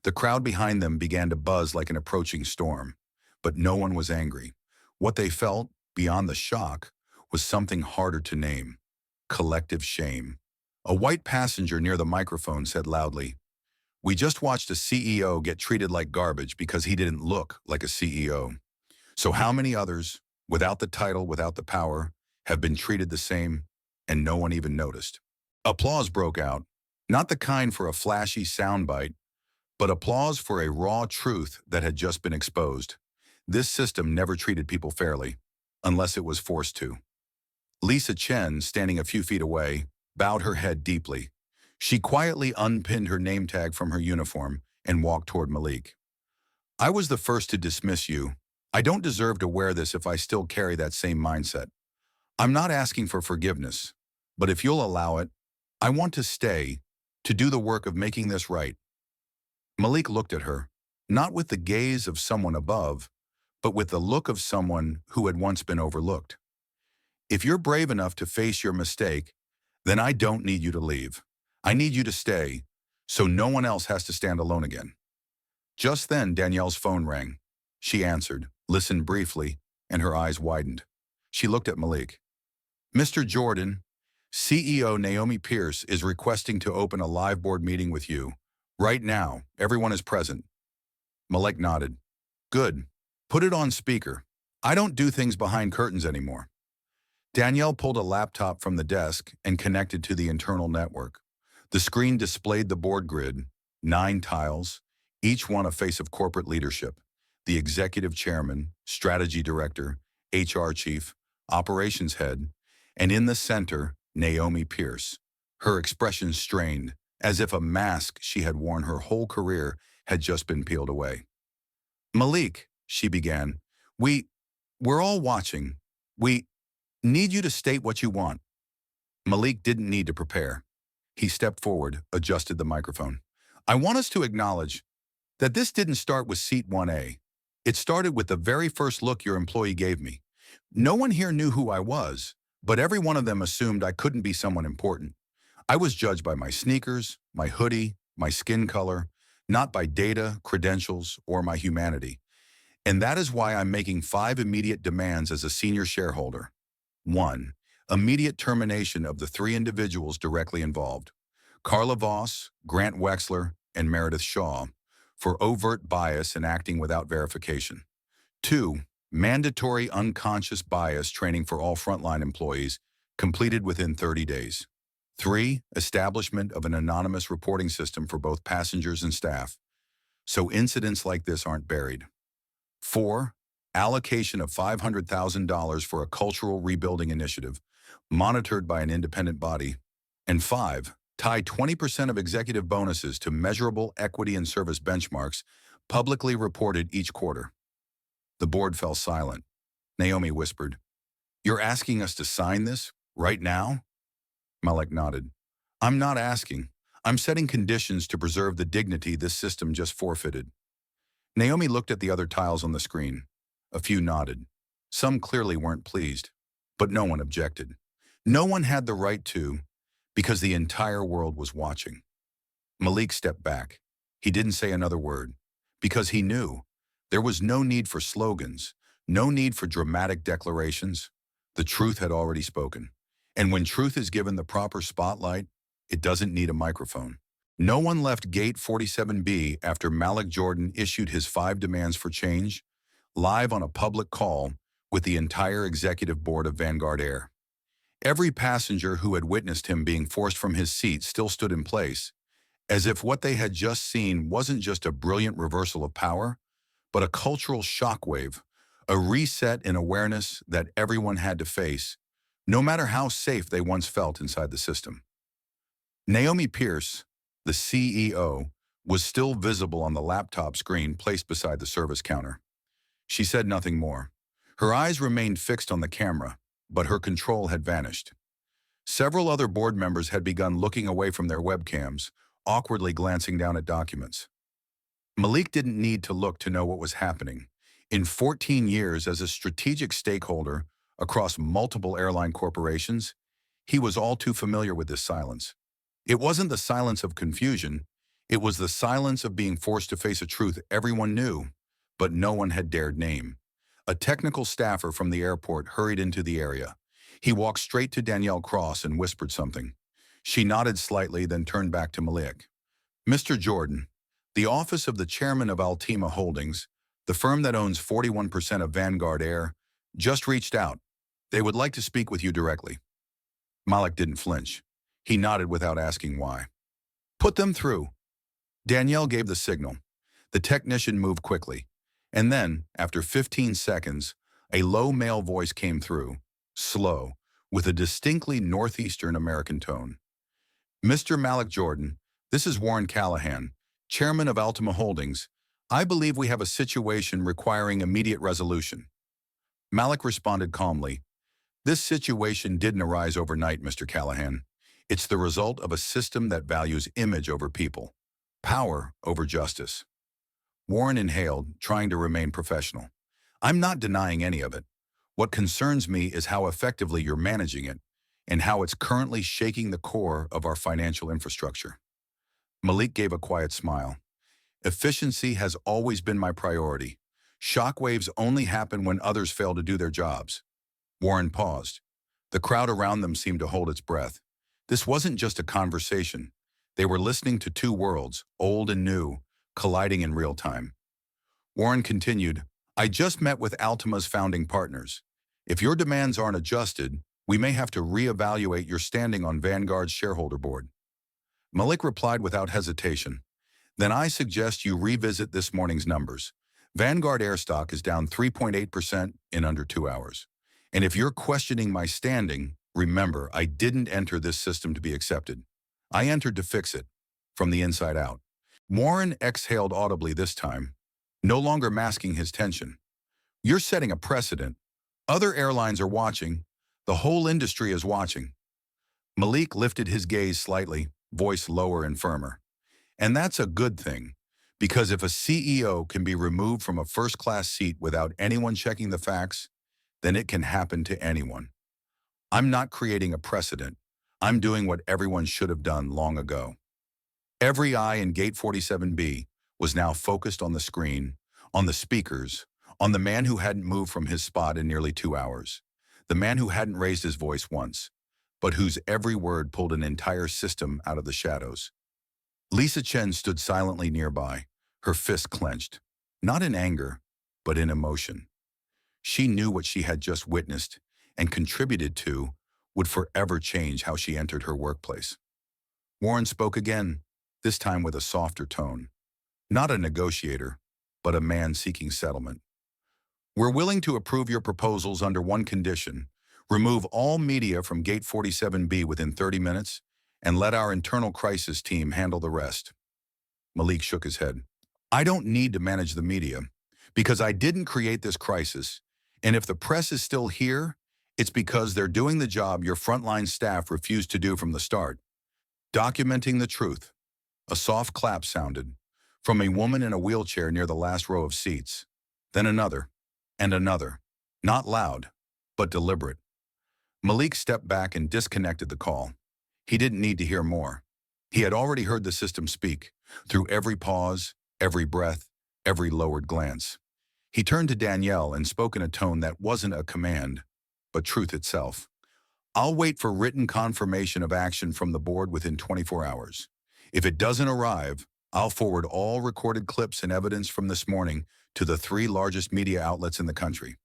The crowd behind them began to buzz like an approaching storm, but no one was angry. What they felt, beyond the shock, was something harder to name: collective shame. A white passenger near the microphone said loudly, "We just watched a CEO get treated like garbage because he didn't look like a CEO. So how many others, without the title, without the power, have been treated the same, and no one even noticed?" Applause broke out, not the kind for a flashy soundbite, but applause for a raw truth that had just been exposed. This system never treated people fairly, unless it was forced to. Lisa Chen, standing a few feet away, bowed her head deeply. She quietly unpinned her name tag from her uniform and walked toward Malik. "I was the first to dismiss you. I don't deserve to wear this if I still carry that same mindset. I'm not asking for forgiveness, but if you'll allow it, I want to stay, to do the work of making this right." Malik looked at her, not with the gaze of someone above, but with the look of someone who had once been overlooked. "If you're brave enough to face your mistake, then I don't need you to leave. I need you to stay, so no one else has to stand alone again." Just then, Danielle's phone rang. She answered, listened briefly, and her eyes widened. She looked at Malik. "Mr. Jordan, CEO Naomi Pierce is requesting to open a live board meeting with you. Right now, everyone is present." Malik nodded. "Good. Put it on speaker. I don't do things behind curtains anymore." Danielle pulled a laptop from the desk and connected to the internal network. The screen displayed the board grid, 9 tiles, each one a face of corporate leadership: the executive chairman, strategy director, HR chief, operations head, and in the center, Naomi Pierce, her expression strained, as if a mask she had worn her whole career had just been peeled away. "Malik," she began, we're all watching. We, Need you to state what you want. Malik didn't need to prepare. He stepped forward, adjusted the microphone. I want us to acknowledge that this didn't start with seat 1A. It started with the very first look your employee gave me. No one here knew who I was, but every one of them assumed I couldn't be someone important. I was judged by my sneakers, my hoodie, my skin color, not by data, credentials, or my humanity. And that is why I'm making 5 immediate demands as a senior shareholder. 1. Immediate termination of the 3 individuals directly involved: Carla Voss, Grant Wexler, and Meredith Shaw, for overt bias and acting without verification. 2. Mandatory unconscious bias training for all frontline employees, completed within 30 days. 3. Establishment of an anonymous reporting system for both passengers and staff, so incidents like this aren't buried. 4. Allocation of $500,000 for a cultural rebuilding initiative, monitored by an independent body. And 5. Tie 20% of executive bonuses to measurable equity and service benchmarks, publicly reported each quarter. The board fell silent. Naomi whispered, "You're asking us to sign this, right now?" Malik nodded. "I'm not asking. I'm setting conditions to preserve the dignity this system just forfeited." Naomi looked at the other tiles on the screen. A few nodded. Some clearly weren't pleased, but no one objected. No one had the right to, because the entire world was watching. Malik stepped back. He didn't say another word, because he knew there was no need for slogans, no need for dramatic declarations. The truth had already spoken. And when truth is given the proper spotlight, it doesn't need a microphone. No one left Gate 47B after Malik Jordan issued his 5 demands for change, live on a public call with the entire executive board of Vanguard Air. Every passenger who had witnessed him being forced from his seat still stood in place, as if what they had just seen wasn't just a brilliant reversal of power, but a cultural shockwave, a reset in awareness that everyone had to face, no matter how safe they once felt inside the system. Naomi Pierce, the CEO, was still visible on the laptop screen placed beside the service counter. She said nothing more. Her eyes remained fixed on the camera, but her control had vanished. Several other board members had begun looking away from their webcams, awkwardly glancing down at documents. Malik didn't need to look to know what was happening. In 14 years as a strategic stakeholder across multiple airline corporations, he was all too familiar with this silence. It wasn't the silence of confusion, it was the silence of being forced to face a truth everyone knew, but no one had dared name. A technical staffer from the airport hurried into the area. He walked straight to Danielle Cross and whispered something. She nodded slightly, then turned back to Malik. "Mr. Jordan, the office of the chairman of Altima Holdings, the firm that owns 41% of Vanguard Air, just reached out. They would like to speak with you directly." Malik didn't flinch. He nodded without asking why. "Put them through." Danielle gave the signal. The technician moved quickly. And then, after 15 seconds, a low male voice came through, slow, with a distinctly Northeastern American tone. "Mr. Malik Jordan, this is Warren Callahan, chairman of Altima Holdings. I believe we have a situation requiring immediate resolution." Malik responded calmly, "This situation didn't arise overnight, Mr. Callahan. It's the result of a system that values image over people, power over justice." Warren inhaled, trying to remain professional. "I'm not denying any of it. What concerns me is how effectively you're managing it, and how it's currently shaking the core of our financial infrastructure." Malik gave a quiet smile. "Efficiency has always been my priority. Shockwaves only happen when others fail to do their jobs." Warren paused. The crowd around them seemed to hold its breath. This wasn't just a conversation. They were listening to 2 worlds, old and new, colliding in real time. Warren continued, "I just met with Altima's founding partners. If your demands aren't adjusted, we may have to reevaluate your standing on Vanguard's shareholder board." Malik replied without hesitation, "Then I suggest you revisit this morning's numbers. Vanguard Air stock is down 3.8% in under 2 hours. And if you're questioning my standing, remember, I didn't enter this system to be accepted. I entered to fix it, from the inside out." Warren exhaled audibly this time, no longer masking his tension. "You're setting a precedent. Other airlines are watching. The whole industry is watching. Malik lifted his gaze slightly, voice lower and firmer. And that's a good thing, because if a CEO can be removed from a first-class seat without anyone checking the facts, then it can happen to anyone. I'm not creating a precedent. I'm doing what everyone should have done long ago. Every eye in Gate 47B was now focused on the screen, on the speakers, on the man who hadn't moved from his spot in nearly 2 hours. The man who hadn't raised his voice once, but whose every word pulled an entire system out of the shadows. Lisa Chen stood silently nearby, her fist clenched, not in anger, but in emotion. She knew what she had just witnessed and contributed to would forever change how she entered her workplace. Warren spoke again, this time with a softer tone. Not a negotiator, but a man seeking settlement. We're willing to approve your proposals under one condition: remove all media from Gate 47B within 30 minutes, and let our internal crisis team handle the rest. Malik shook his head. I don't need to manage the media, because I didn't create this crisis, and if the press is still here, it's because they're doing the job your frontline staff refused to do from the start. Documenting the truth. A soft clap sounded, from a woman in a wheelchair near the last row of seats. Then another, and another. Not loud, but deliberate. Malik stepped back and disconnected the call. He didn't need to hear more. He had already heard the system speak, through every pause, every breath, every lowered glance. He turned to Danielle and spoke in a tone that wasn't a command, but truth itself. I'll wait for written confirmation of action from the board within 24 hours. If it doesn't arrive, I'll forward all recorded clips and evidence from this morning to the 3 largest media outlets in the country.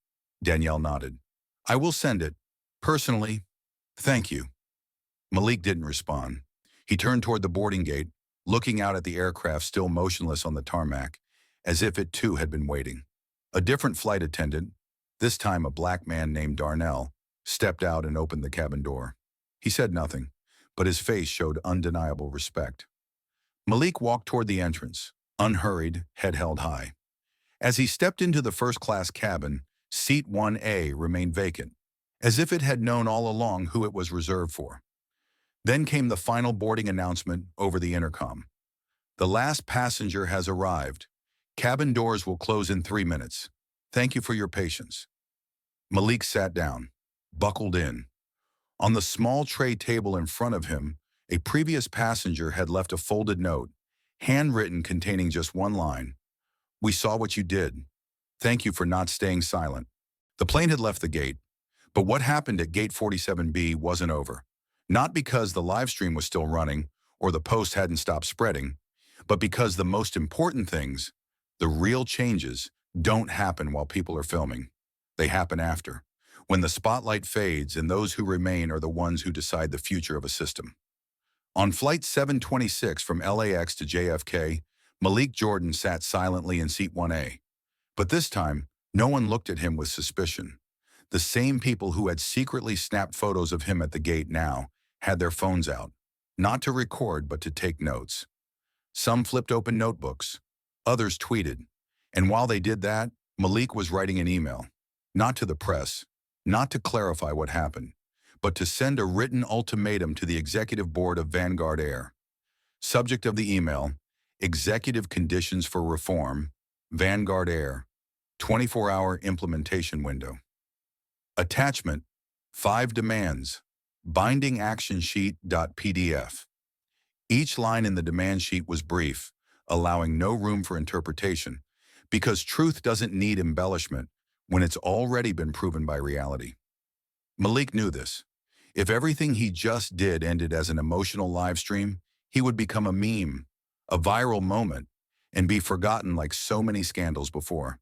Danielle nodded. I will send it. Personally, thank you. Malik didn't respond. He turned toward the boarding gate, looking out at the aircraft still motionless on the tarmac, as if it too had been waiting. A different flight attendant, this time a black man named Darnell, stepped out and opened the cabin door. He said nothing, but his face showed undeniable respect. Malik walked toward the entrance, unhurried, head held high. As he stepped into the first-class cabin, seat 1A remained vacant, as if it had known all along who it was reserved for. Then came the final boarding announcement over the intercom. The last passenger has arrived. Cabin doors will close in 3 minutes. Thank you for your patience. Malik sat down, buckled in. On the small tray table in front of him, a previous passenger had left a folded note, handwritten, containing just one line. We saw what you did. Thank you for not staying silent. The plane had left the gate, but what happened at Gate 47B wasn't over. Not because the live stream was still running or the post hadn't stopped spreading, but because the most important things, the real changes, don't happen while people are filming. They happen after, when the spotlight fades and those who remain are the ones who decide the future of a system. On Flight 726 from LAX to JFK, Malik Jordan sat silently in seat 1A. But this time, no one looked at him with suspicion. The same people who had secretly snapped photos of him at the gate now had their phones out, not to record but to take notes. Some flipped open notebooks, others tweeted, and while they did that, Malik was writing an email, not to the press, not to clarify what happened, but to send a written ultimatum to the executive board of Vanguard Air. Subject of the email: Executive Conditions for Reform, Vanguard Air, 24-hour implementation window. Attachment: 5 demands, binding action sheet.pdf. Each line in the demand sheet was brief, allowing no room for interpretation, because truth doesn't need embellishment when it's already been proven by reality. Malik knew this. If everything he just did ended as an emotional live stream, he would become a meme, a viral moment, and be forgotten like so many scandals before.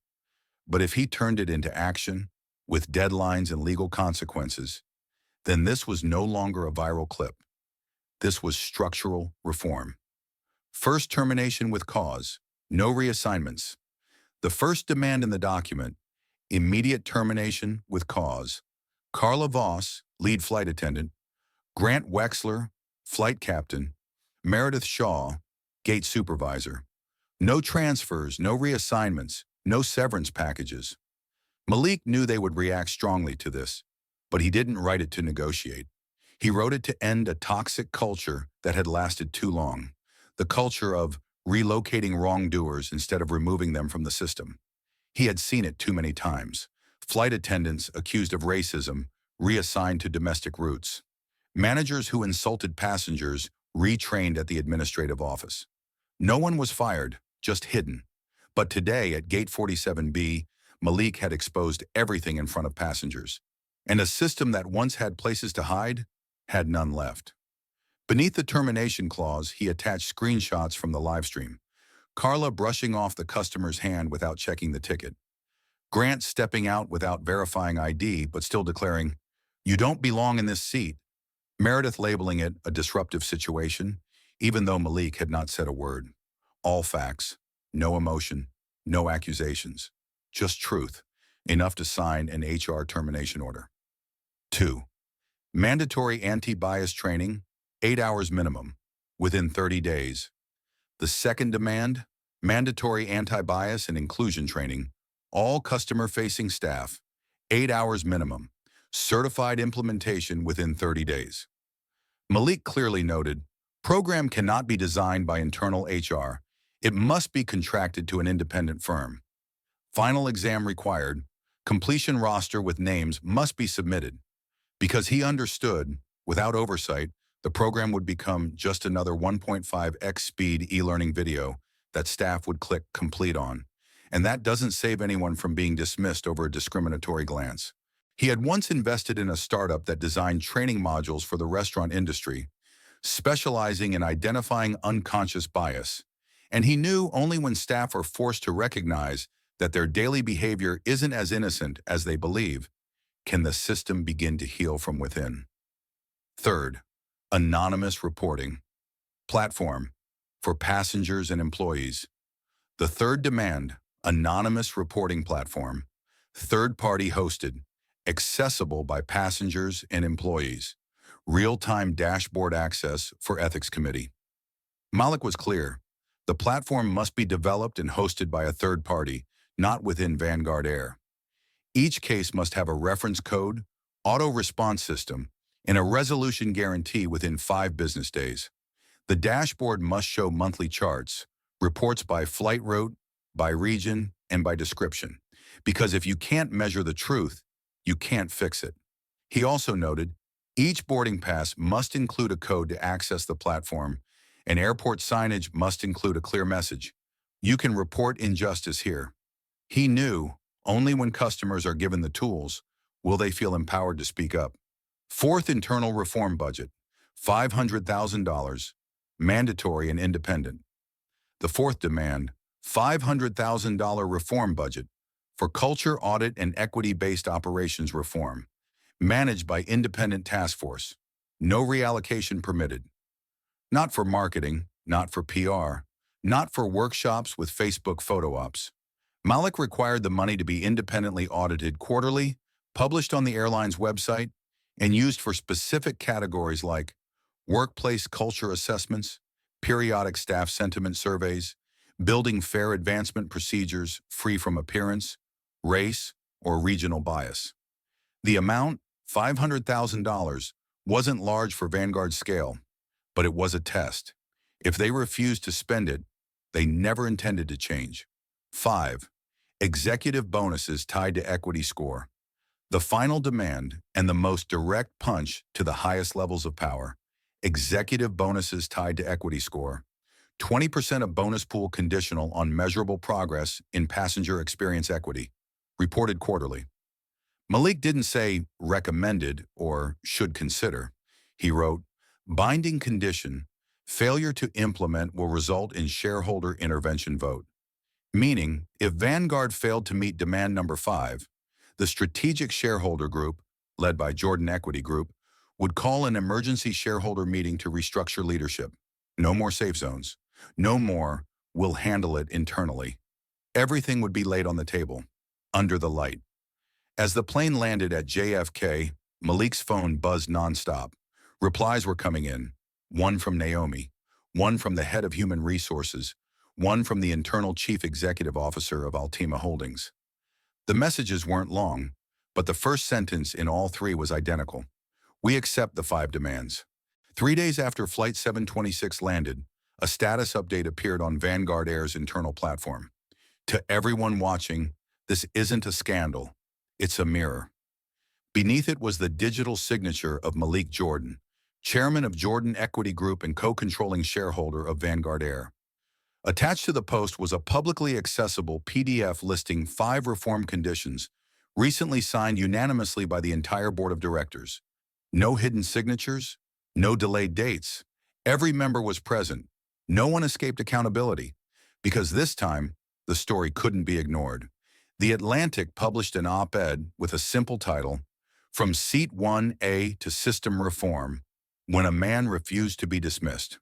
But if he turned it into action, with deadlines and legal consequences, then this was no longer a viral clip. This was structural reform. First, termination with cause, no reassignments. The first demand in the document: immediate termination with cause. Carla Voss, lead flight attendant; Grant Wexler, flight captain; Meredith Shaw, gate supervisor. No transfers, no reassignments, no severance packages. Malik knew they would react strongly to this. But he didn't write it to negotiate. He wrote it to end a toxic culture that had lasted too long, the culture of relocating wrongdoers instead of removing them from the system. He had seen it too many times. Flight attendants accused of racism, reassigned to domestic routes. Managers who insulted passengers, retrained at the administrative office. No one was fired, just hidden. But today at Gate 47B, Malik had exposed everything in front of passengers. And a system that once had places to hide had none left. Beneath the termination clause, he attached screenshots from the livestream. Carla brushing off the customer's hand without checking the ticket. Grant stepping out without verifying ID but still declaring, "You don't belong in this seat." Meredith labeling it a disruptive situation, even though Malik had not said a word. All facts, no emotion, no accusations, just truth, enough to sign an HR termination order. 2. Mandatory anti-bias training, 8 hours minimum, within 30 days. The second demand, mandatory anti-bias and inclusion training, all customer-facing staff, 8 hours minimum, certified implementation within 30 days. Malik clearly noted, program cannot be designed by internal HR. It must be contracted to an independent firm. Final exam required, completion roster with names must be submitted. Because he understood, without oversight, the program would become just another 1.5x speed e-learning video that staff would click complete on. And that doesn't save anyone from being dismissed over a discriminatory glance. He had once invested in a startup that designed training modules for the restaurant industry, specializing in identifying unconscious bias. And he knew only when staff are forced to recognize that their daily behavior isn't as innocent as they believe, can the system begin to heal from within. Third, anonymous reporting. Platform for passengers and employees. The third demand, anonymous reporting platform, third-party hosted, accessible by passengers and employees, real-time dashboard access for ethics committee. Malik was clear. The platform must be developed and hosted by a third party, not within Vanguard Air. Each case must have a reference code, auto-response system, and a resolution guarantee within 5 business days. The dashboard must show monthly charts, reports by flight route, by region, and by description. Because if you can't measure the truth, you can't fix it. He also noted, each boarding pass must include a code to access the platform, and airport signage must include a clear message. You can report injustice here. He knew only when customers are given the tools will they feel empowered to speak up. Fourth internal reform budget, $500,000, mandatory and independent. The fourth demand, $500,000 reform budget for culture audit and equity-based operations reform, managed by independent task force. No reallocation permitted. Not for marketing, not for PR, not for workshops with Facebook photo ops. Malik required the money to be independently audited quarterly, published on the airline's website, and used for specific categories like workplace culture assessments, periodic staff sentiment surveys, building fair advancement procedures free from appearance, race, or regional bias. The amount, $500,000, wasn't large for Vanguard's scale, but it was a test. If they refused to spend it, they never intended to change. 5. Executive bonuses tied to equity score. The final demand and the most direct punch to the highest levels of power. Executive bonuses tied to equity score. 20% of bonus pool conditional on measurable progress in passenger experience equity. Reported quarterly. Malik didn't say recommended or should consider. He wrote, binding condition, failure to implement will result in shareholder intervention vote. Meaning, if Vanguard failed to meet demand number 5, the strategic shareholder group, led by Jordan Equity Group, would call an emergency shareholder meeting to restructure leadership. No more safe zones. No more, we'll handle it internally. Everything would be laid on the table, under the light. As the plane landed at JFK, Malik's phone buzzed nonstop. Replies were coming in, one from Naomi, one from the head of human resources, one from the internal chief executive officer of Altima Holdings. The messages weren't long, But the first sentence in all three was identical. We accept the 5 demands. 3 days after Flight 726 landed, a status update appeared on Vanguard Air's internal platform. To everyone watching, this isn't a scandal. It's a mirror. Beneath it was the digital signature of Malik Jordan, chairman of Jordan Equity Group and co-controlling shareholder of Vanguard Air. Attached to the post was a publicly accessible PDF listing 5 reform conditions, recently signed unanimously by the entire board of directors. No hidden signatures, no delayed dates. Every member was present. No one escaped accountability, because this time, the story couldn't be ignored. The Atlantic published an op-ed with a simple title, From Seat 1A to System Reform, When a Man Refused to be Dismissed.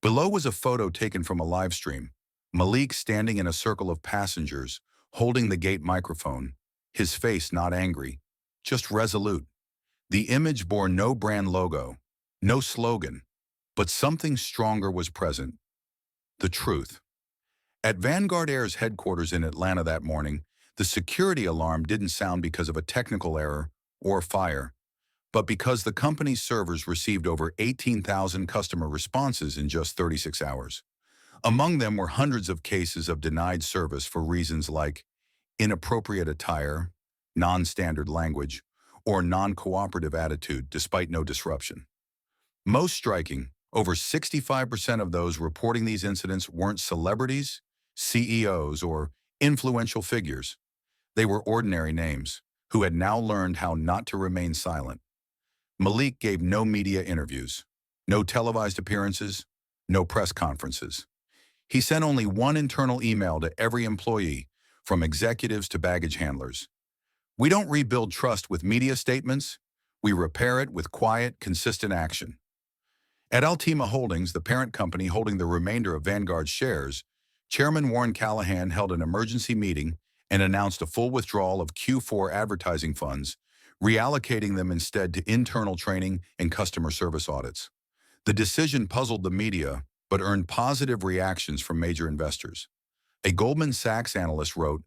Below was a photo taken from a live stream. Malik standing in a circle of passengers, holding the gate microphone, his face not angry, just resolute. The image bore no brand logo, no slogan, but something stronger was present: the truth. At Vanguard Air's headquarters in Atlanta that morning, the security alarm didn't sound because of a technical error or fire, but because the company's servers received over 18,000 customer responses in just 36 hours. Among them were hundreds of cases of denied service for reasons like inappropriate attire, non-standard language, or non-cooperative attitude despite no disruption. Most striking, over 65% of those reporting these incidents weren't celebrities, CEOs, or influential figures. They were ordinary names who had now learned how not to remain silent. Malik gave no media interviews, no televised appearances, no press conferences. He sent only one internal email to every employee, from executives to baggage handlers. We don't rebuild trust with media statements. We repair it with quiet, consistent action. At Altima Holdings, the parent company holding the remainder of Vanguard's shares, Chairman Warren Callahan held an emergency meeting and announced a full withdrawal of Q4 advertising funds, reallocating them instead to internal training and customer service audits. The decision puzzled the media, but earned positive reactions from major investors. A Goldman Sachs analyst wrote,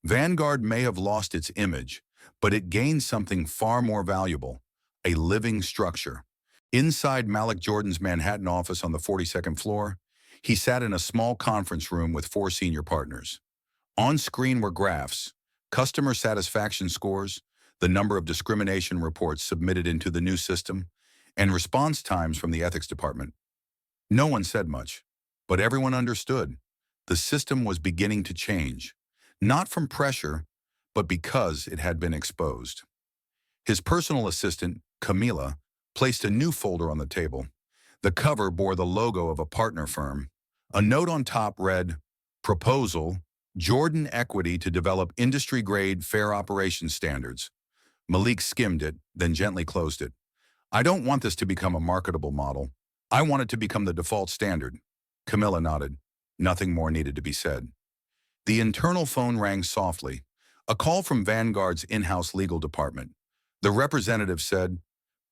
Vanguard may have lost its image, but it gained something far more valuable: a living structure. Inside Malik Jordan's Manhattan office on the 42nd floor, he sat in a small conference room with 4 senior partners. On screen were graphs, customer satisfaction scores, the number of discrimination reports submitted into the new system, and response times from the ethics department. No one said much, but everyone understood. The system was beginning to change, not from pressure, but because it had been exposed. His personal assistant, Camila, placed a new folder on the table. The cover bore the logo of a partner firm. A note on top read, Proposal, Jordan Equity to develop industry-grade fair operations standards. Malik skimmed it, then gently closed it. I don't want this to become a marketable model. I want it to become the default standard. Camilla nodded. Nothing more needed to be said. The internal phone rang softly. A call from Vanguard's in-house legal department. The representative said,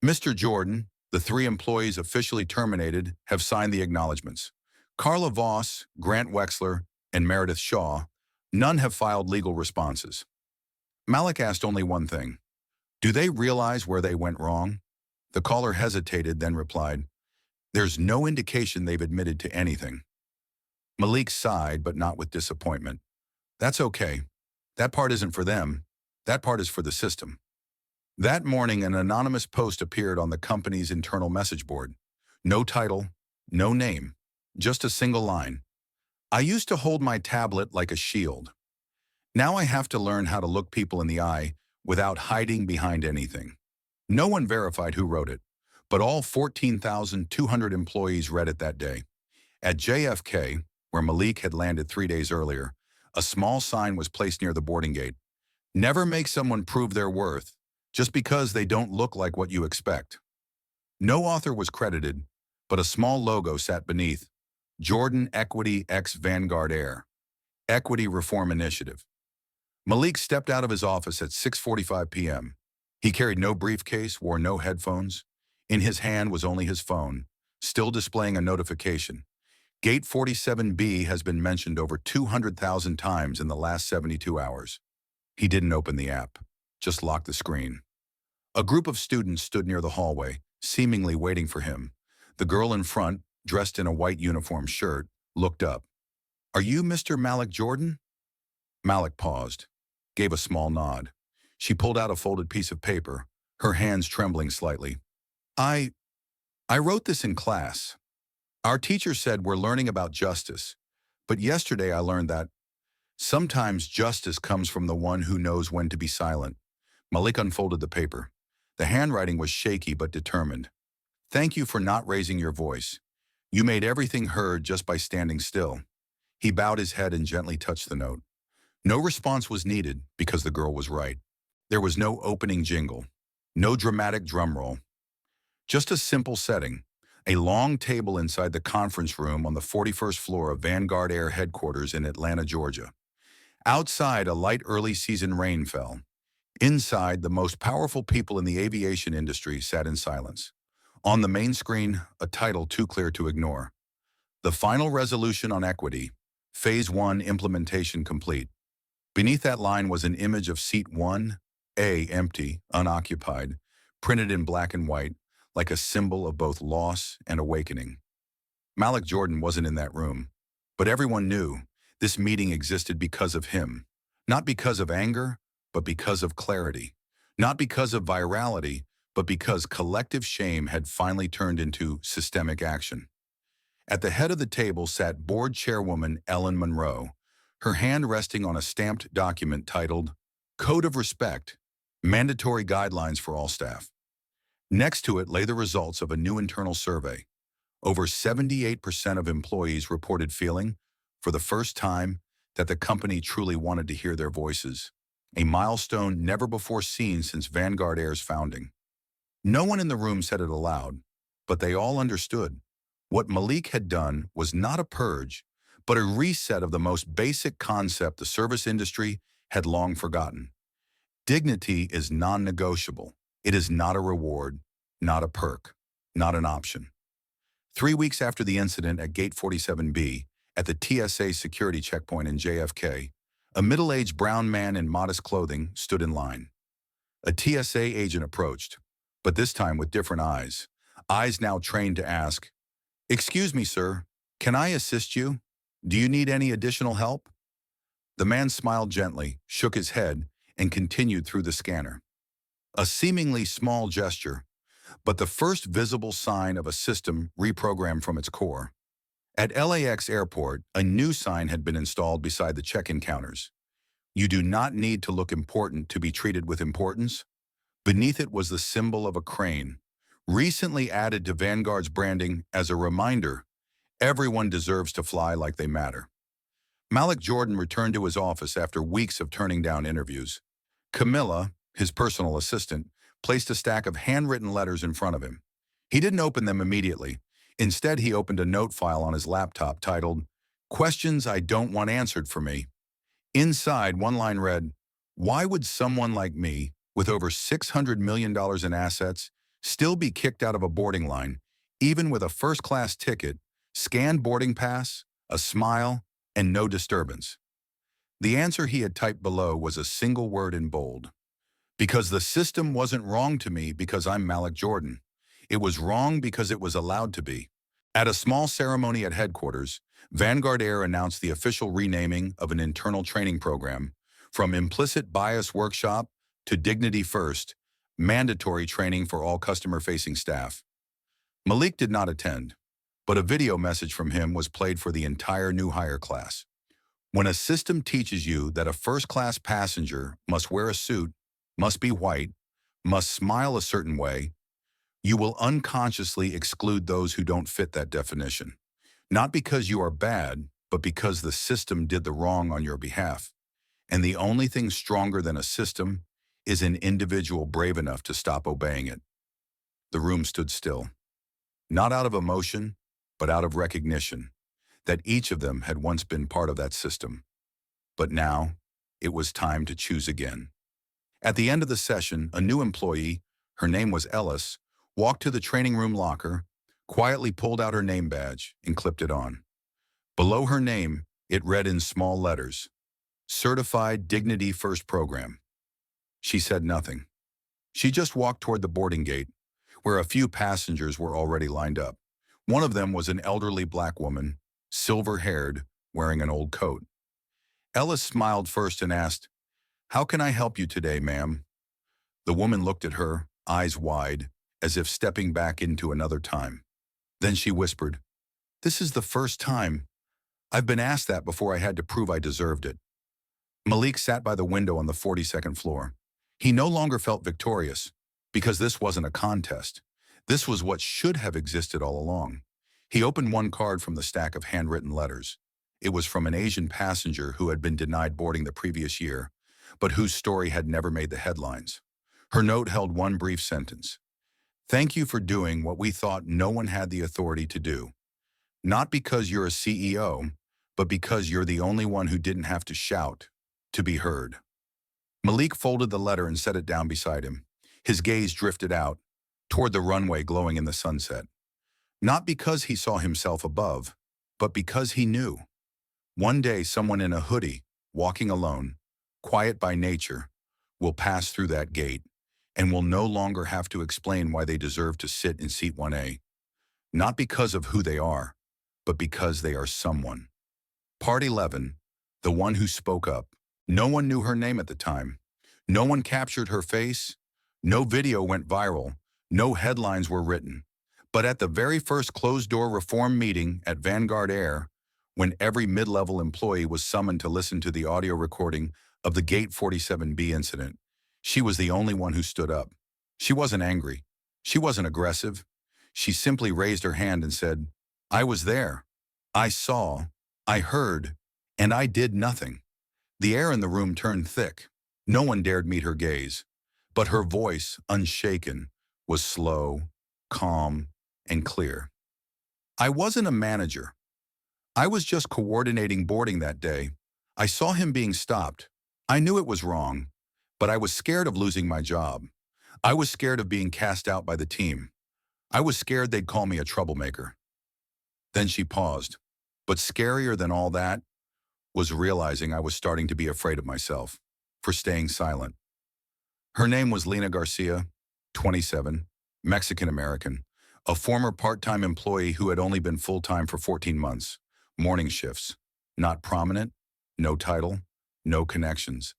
Mr. Jordan, the 3 employees officially terminated have signed the acknowledgments. Carla Voss, Grant Wexler, and Meredith Shaw, none have filed legal responses. Malik asked only one thing. Do they realize where they went wrong? The caller hesitated, then replied, There's no indication they've admitted to anything. Malik sighed, but not with disappointment. That's okay. That part isn't for them. That part is for the system. That morning, an anonymous post appeared on the company's internal message board. No title, no name, just a single line. I used to hold my tablet like a shield. Now I have to learn how to look people in the eye without hiding behind anything. No one verified who wrote it, but all 14,200 employees read it that day. At JFK, where Malik had landed 3 days earlier, a small sign was placed near the boarding gate. Never make someone prove their worth just because they don't look like what you expect. No author was credited, but a small logo sat beneath: Jordan Equity x Vanguard Air, Equity Reform Initiative. Malik stepped out of his office at 6:45 p.m. He carried no briefcase, wore no headphones. In his hand was only his phone, still displaying a notification. Gate 47B has been mentioned over 200,000 times in the last 72 hours. He didn't open the app. just lock the screen. A group of students stood near the hallway, seemingly waiting for him. The girl in front, dressed in a white uniform shirt, looked up. "Are you Mr. Malik Jordan?" Malik paused, gave a small nod. She pulled out a folded piece of paper, her hands trembling slightly. I, I wrote this in class. Our teacher said we're learning about justice, but yesterday I learned that sometimes justice comes from the one who knows when to be silent. Malik unfolded the paper. The handwriting was shaky but determined. "Thank you for not raising your voice. You made everything heard just by standing still." He bowed his head and gently touched the note. No response was needed because the girl was right. There was no opening jingle, no dramatic drum roll, just a simple setting, a long table inside the conference room on the 41st floor of Vanguard Air headquarters in Atlanta, Georgia. Outside, a light early season rain fell. Inside, the most powerful people in the aviation industry sat in silence. On the main screen, a title too clear to ignore. The Final Resolution on Equity, Phase 1 Implementation Complete. Beneath that line was an image of Seat 1A empty, unoccupied, printed in black and white, like a symbol of both loss and awakening. Malik Jordan wasn't in that room, but everyone knew this meeting existed because of him. Not because of anger, but because of clarity. Not because of virality, but because collective shame had finally turned into systemic action. At the head of the table sat board chairwoman Ellen Monroe, her hand resting on a stamped document titled Code of Respect, Mandatory Guidelines for All Staff. Next to it lay the results of a new internal survey. Over 78% of employees reported feeling, for the first time, that the company truly wanted to hear their voices, a milestone never before seen since Vanguard Air's founding. No one in the room said it aloud, but they all understood. What Malik had done was not a purge, but a reset of the most basic concept the service industry had long forgotten. Dignity is non-negotiable. It is not a reward, not a perk, not an option. 3 weeks after the incident at Gate 47B, at the TSA security checkpoint in JFK, a middle-aged brown man in modest clothing stood in line. A TSA agent approached, but this time with different eyes now trained to ask, "Excuse me, sir, can I assist you? Do you need any additional help?" The man smiled gently, shook his head, and continued through the scanner. A seemingly small gesture, but the first visible sign of a system reprogrammed from its core. At LAX Airport, a new sign had been installed beside the check-in counters. "You do not need to look important to be treated with importance." Beneath it was the symbol of a crane, recently added to Vanguard's branding as a reminder, everyone deserves to fly like they matter. Malik Jordan returned to his office after weeks of turning down interviews. Camilla, his personal assistant, placed a stack of handwritten letters in front of him. He didn't open them immediately. Instead, he opened a note file on his laptop titled, "Questions I Don't Want Answered for Me." Inside, one line read, "Why would someone like me, with over $600 million in assets, still be kicked out of a boarding line, even with a first-class ticket, scanned boarding pass, a smile, and no disturbance?" The answer he had typed below was a single word in bold. "Because the system wasn't wrong to me because I'm Malik Jordan. It was wrong because it was allowed to be." At a small ceremony at headquarters, Vanguard Air announced the official renaming of an internal training program from Implicit Bias Workshop to Dignity First, mandatory training for all customer-facing staff. Malik did not attend, but a video message from him was played for the entire new hire class. When a system teaches you that a first-class passenger must wear a suit, must be white, must smile a certain way, you will unconsciously exclude those who don't fit that definition. Not because you are bad, but because the system did the wrong on your behalf. And the only thing stronger than a system is an individual brave enough to stop obeying it. The room stood still, not out of emotion, but out of recognition that each of them had once been part of that system. But now, it was time to choose again. At the end of the session, a new employee, her name was Ellis, walked to the training room locker, quietly pulled out her name badge, and clipped it on. Below her name, it read in small letters, Certified Dignity First Program. She said nothing. She just walked toward the boarding gate, where a few passengers were already lined up. One of them was an elderly black woman, silver-haired, wearing an old coat. Ellis smiled first and asked, "How can I help you today, ma'am?" The woman looked at her, eyes wide, as if stepping back into another time. Then she whispered, "This is the first time. I've been asked that before I had to prove I deserved it." Malik sat by the window on the 42nd floor. He no longer felt victorious, because this wasn't a contest. This was what should have existed all along. He opened one card from the stack of handwritten letters. It was from an Asian passenger who had been denied boarding the previous year, but whose story had never made the headlines. Her note held one brief sentence. "Thank you for doing what we thought no one had the authority to do. Not because you're a CEO, but because you're the only one who didn't have to shout to be heard." Malik folded the letter and set it down beside him. His gaze drifted out, toward the runway glowing in the sunset. Not because he saw himself above, but because he knew. One day someone in a hoodie, walking alone, quiet by nature, will pass through that gate and will no longer have to explain why they deserve to sit in seat 1A. Not because of who they are, but because they are someone. Part 11, the one who spoke up. No one knew her name at the time. No one captured her face. No video went viral. No headlines were written. But at the very first closed-door reform meeting at Vanguard Air, when every mid-level employee was summoned to listen to the audio recording of the Gate 47B incident, she was the only one who stood up. She wasn't angry. She wasn't aggressive. She simply raised her hand and said, "I was there. I saw. I heard. And I did nothing." The air in the room turned thick. No one dared meet her gaze. But her voice, unshaken, was slow, calm, and clear. "I wasn't a manager. I was just coordinating boarding that day. I saw him being stopped. I knew it was wrong, but I was scared of losing my job. I was scared of being cast out by the team. I was scared they'd call me a troublemaker." Then she paused. But scarier than all that was realizing I was starting to be afraid of myself for staying silent. Her name was Lena Garcia, 27, Mexican-American, a former part-time employee who had only been full-time for 14 months, morning shifts, not prominent, no title, no connections.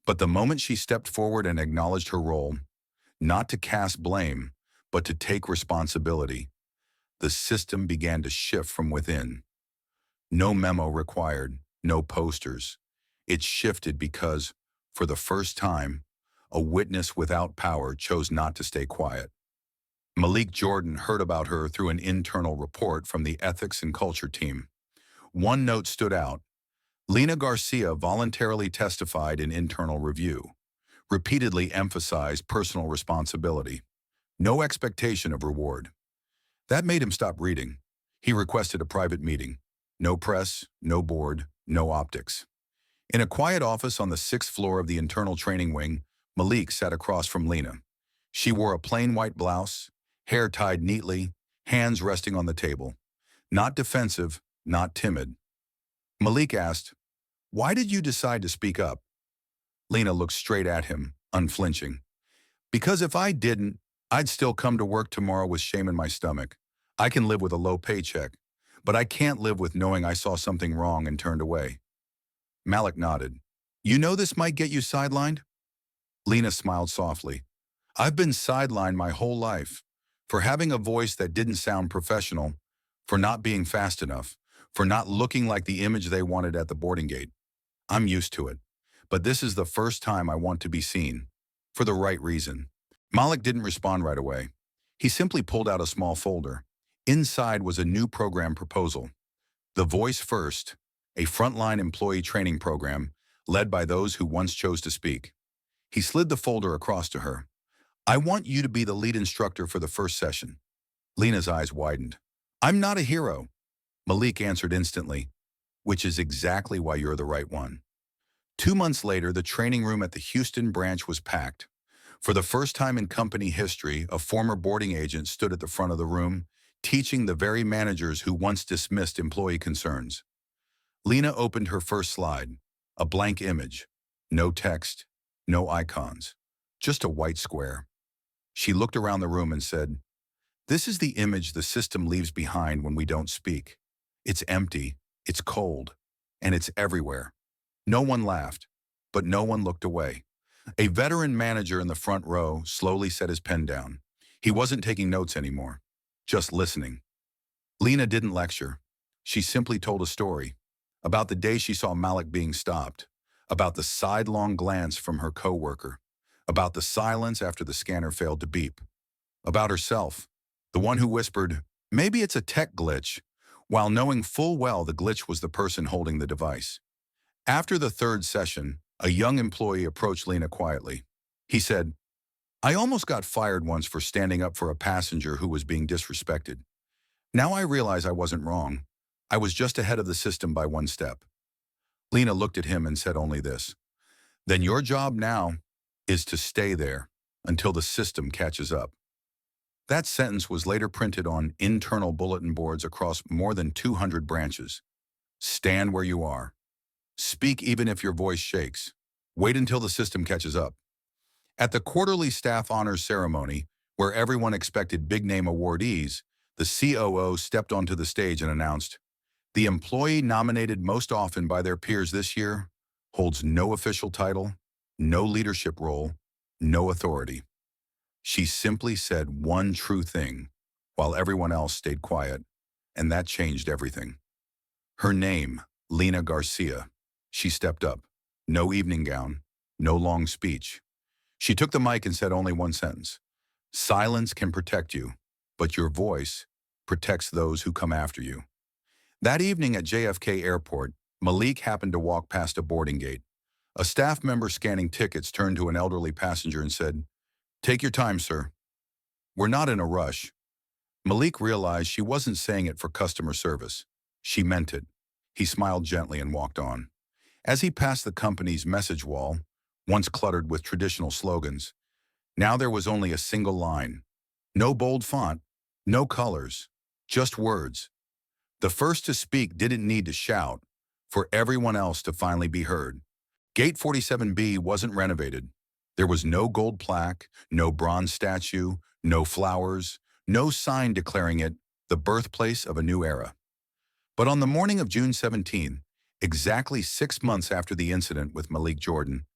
But the moment she stepped forward and acknowledged her role, not to cast blame, but to take responsibility, the system began to shift from within. No memo required, no posters. It shifted because, for the first time, a witness without power chose not to stay quiet. Malik Jordan heard about her through an internal report from the ethics and culture team. One note stood out. Lena Garcia voluntarily testified in internal review, repeatedly emphasized personal responsibility, no expectation of reward. That made him stop reading. He requested a private meeting. No press, no board, no optics. In a quiet office on the 6th floor of the internal training wing, Malik sat across from Lena. She wore a plain white blouse, hair tied neatly, hands resting on the table. Not defensive, not timid. Malik asked, "Why did you decide to speak up?" Lena looked straight at him, unflinching. "Because if I didn't, I'd still come to work tomorrow with shame in my stomach. I can live with a low paycheck, but I can't live with knowing I saw something wrong and turned away." Malik nodded. "You know this might get you sidelined?" Lena smiled softly. "I've been sidelined my whole life, for having a voice that didn't sound professional, for not being fast enough, for not looking like the image they wanted at the boarding gate. I'm used to it, but this is the first time I want to be seen, for the right reason." Malik didn't respond right away. He simply pulled out a small folder. Inside was a new program proposal. The Voice First, a frontline employee training program led by those who once chose to speak. He slid the folder across to her. "I want you to be the lead instructor for the first session." Lena's eyes widened. "I'm not a hero," Malik answered instantly, "which is exactly why you're the right one." 2 months later, the training room at the Houston branch was packed. For the first time in company history, a former boarding agent stood at the front of the room, teaching the very managers who once dismissed employee concerns. Lena opened her first slide, a blank image, no text, no icons. just a white square. She looked around the room and said, "This is the image the system leaves behind when we don't speak. It's empty, it's cold, and it's everywhere." No one laughed, but no one looked away. A veteran manager in the front row slowly set his pen down. He wasn't taking notes anymore, just listening. Lena didn't lecture. She simply told a story about the day she saw Malik being stopped, about the sidelong glance from her coworker, about the silence after the scanner failed to beep, about herself, the one who whispered, "Maybe it's a tech glitch," while knowing full well the glitch was the person holding the device. After the third session, a young employee approached Lena quietly. He said, "I almost got fired once for standing up for a passenger who was being disrespected. Now I realize I wasn't wrong. I was just ahead of the system by one step." Lena looked at him and said only this, "Then your job now is to stay there until the system catches up." That sentence was later printed on internal bulletin boards across more than 200 branches. Stand where you are. Speak even if your voice shakes. Wait until the system catches up. At the quarterly staff honors ceremony, where everyone expected big-name awardees, the COO stepped onto the stage and announced, "The employee nominated most often by their peers this year holds no official title, no leadership role, no authority." She simply said one true thing, while everyone else stayed quiet, and that changed everything. Her name, Lena Garcia. She stepped up. No evening gown, no long speech. She took the mic and said only one sentence. "Silence can protect you, but your voice protects those who come after you." That evening at JFK Airport, Malik happened to walk past a boarding gate. A staff member scanning tickets turned to an elderly passenger and said, "Take your time, sir. We're not in a rush." Malik realized she wasn't saying it for customer service. She meant it. He smiled gently and walked on. As he passed the company's message wall, once cluttered with traditional slogans, now there was only a single line. No bold font, no colors, just words. The first to speak didn't need to shout for everyone else to finally be heard. Gate 47B wasn't renovated. There was no gold plaque, no bronze statue, no flowers, no sign declaring it the birthplace of a new era. But on the morning of June 17, exactly 6 months after the incident with Malik Jordan,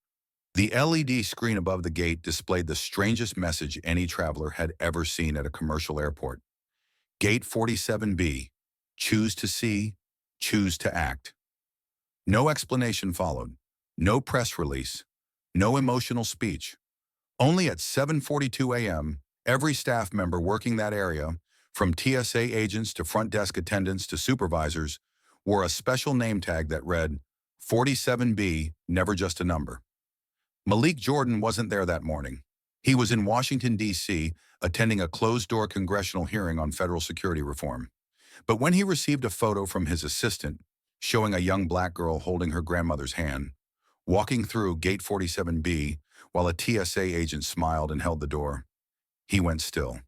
the LED screen above the gate displayed the strangest message any traveler had ever seen at a commercial airport. Gate 47B, choose to see, choose to act. No explanation followed, no press release, no emotional speech. Only at 7:42 a.m., every staff member working that area, from TSA agents to front desk attendants to supervisors, wore a special name tag that read, 47B, never just a number. Malik Jordan wasn't there that morning. He was in Washington, D.C., attending a closed-door congressional hearing on federal security reform. But when he received a photo from his assistant, showing a young black girl holding her grandmother's hand, walking through Gate 47B while a TSA agent smiled and held the door, he went still.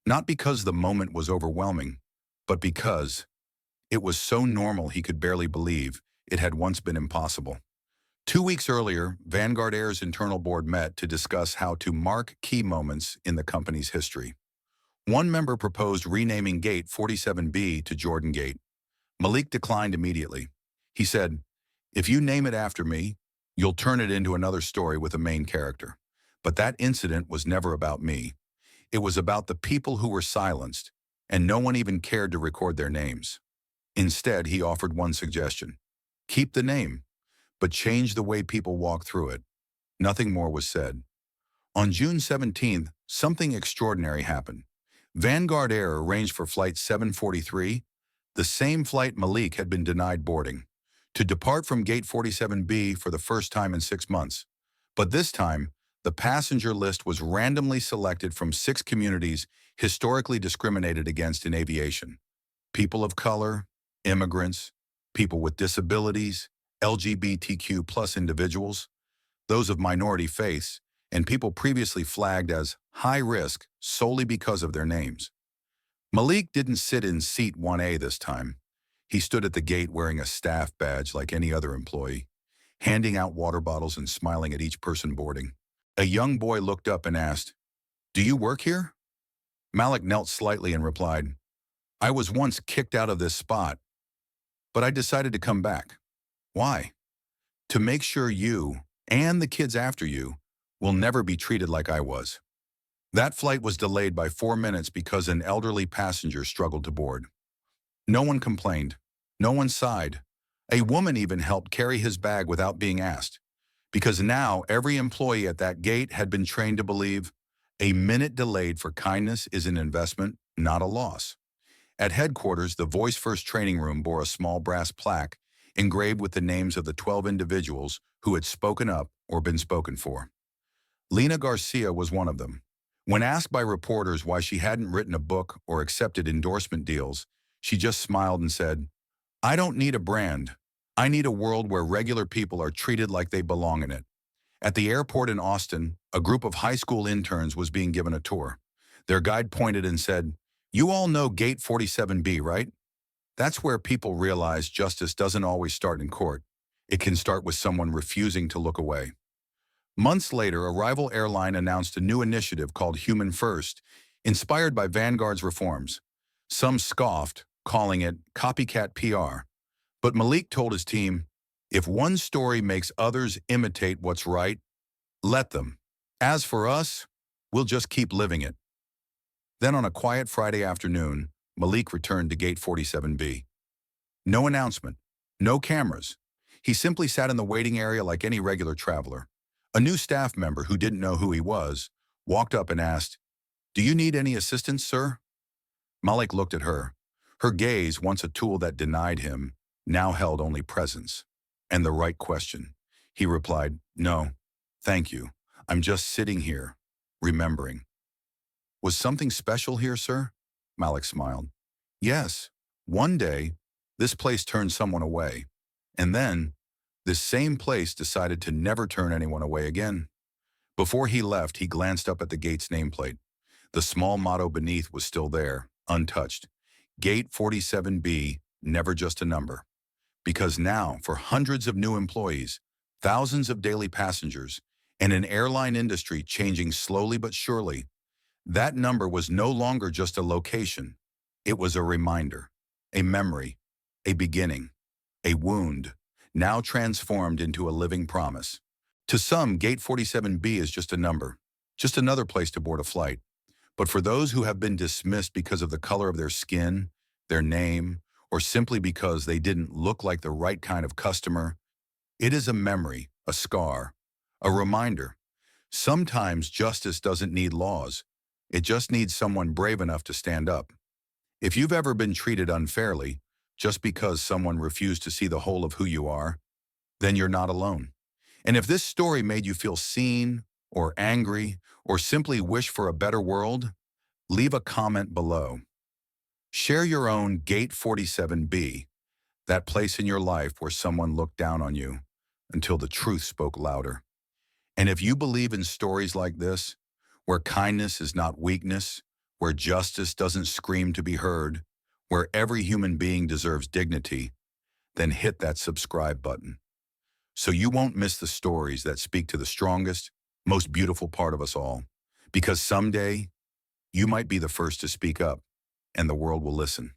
Not because the moment was overwhelming, but because it was so normal he could barely believe it had once been impossible. 2 weeks earlier, Vanguard Air's internal board met to discuss how to mark key moments in the company's history. One member proposed renaming Gate 47B to Jordan Gate. Malik declined immediately. He said, "If you name it after me, you'll turn it into another story with a main character. But that incident was never about me. It was about the people who were silenced, and no one even cared to record their names." Instead, he offered one suggestion. Keep the name, but change the way people walk through it. Nothing more was said. On June 17th, something extraordinary happened. Vanguard Air arranged for Flight 743, the same flight Malik had been denied boarding, to depart from Gate 47B for the first time in 6 months. But this time, the passenger list was randomly selected from 6 communities historically discriminated against in aviation: people of color, immigrants, people with disabilities, LGBTQ plus individuals, those of minority faiths, and people previously flagged as high risk solely because of their names. Malik didn't sit in seat 1A this time. He stood at the gate wearing a staff badge like any other employee, handing out water bottles and smiling at each person boarding. A young boy looked up and asked, "Do you work here?" Malik knelt slightly and replied, "I was once kicked out of this spot, but I decided to come back. Why? To make sure you, and the kids after you, will never be treated like I was." That flight was delayed by 4 minutes because an elderly passenger struggled to board. No one complained. No one sighed. A woman even helped carry his bag without being asked, because now every employee at that gate had been trained to believe a minute delayed for kindness is an investment, not a loss. At headquarters, the Voice First training room bore a small brass plaque engraved with the names of the 12 individuals who had spoken up or been spoken for. Lena Garcia was one of them. When asked by reporters why she hadn't written a book or accepted endorsement deals, she just smiled and said, "I don't need a brand. I need a world where regular people are treated like they belong in it." At the airport in Austin, a group of high school interns was being given a tour. Their guide pointed and said, "You all know Gate 47B, right? That's where people realize justice doesn't always start in court. It can start with someone refusing to look away." Months later, a rival airline announced a new initiative called Human First, inspired by Vanguard's reforms. Some scoffed, calling it copycat PR. But Malik told his team, "If one story makes others imitate what's right, let them. As for us, we'll just keep living it." Then on a quiet Friday afternoon, Malik returned to Gate 47B. No announcement, no cameras. He simply sat in the waiting area like any regular traveler. A new staff member who didn't know who he was walked up and asked, "Do you need any assistance, sir?" Malik looked at her. Her gaze, once a tool that denied him, now held only presence and the right question. He replied, "No, thank you. I'm just sitting here, remembering." "Was something special here, sir?" Malik smiled. "Yes. One day, this place turned someone away. And then, this same place decided to never turn anyone away again." Before he left, he glanced up at the gate's nameplate. The small motto beneath was still there, untouched. Gate 47B, never just a number. Because now, for hundreds of new employees, thousands of daily passengers, and an airline industry changing slowly but surely, that number was no longer just a location. It was a reminder, a memory, a beginning, a wound, now transformed into a living promise. To some, Gate 47B is just a number, just another place to board a flight. But for those who have been dismissed because of the color of their skin, their name, or simply because they didn't look like the right kind of customer, it is a memory, a scar, a reminder. Sometimes justice doesn't need laws. It just needs someone brave enough to stand up. If you've ever been treated unfairly, just because someone refused to see the whole of who you are, then you're not alone. And if this story made you feel seen, or angry, or simply wish for a better world, leave a comment below. Share your own Gate 47B, that place in your life where someone looked down on you until the truth spoke louder. And if you believe in stories like this, where kindness is not weakness, where justice doesn't scream to be heard, where every human being deserves dignity, then hit that subscribe button, so you won't miss the stories that speak to the strongest, most beautiful part of us all. Because someday, you might be the first to speak up, and the world will listen.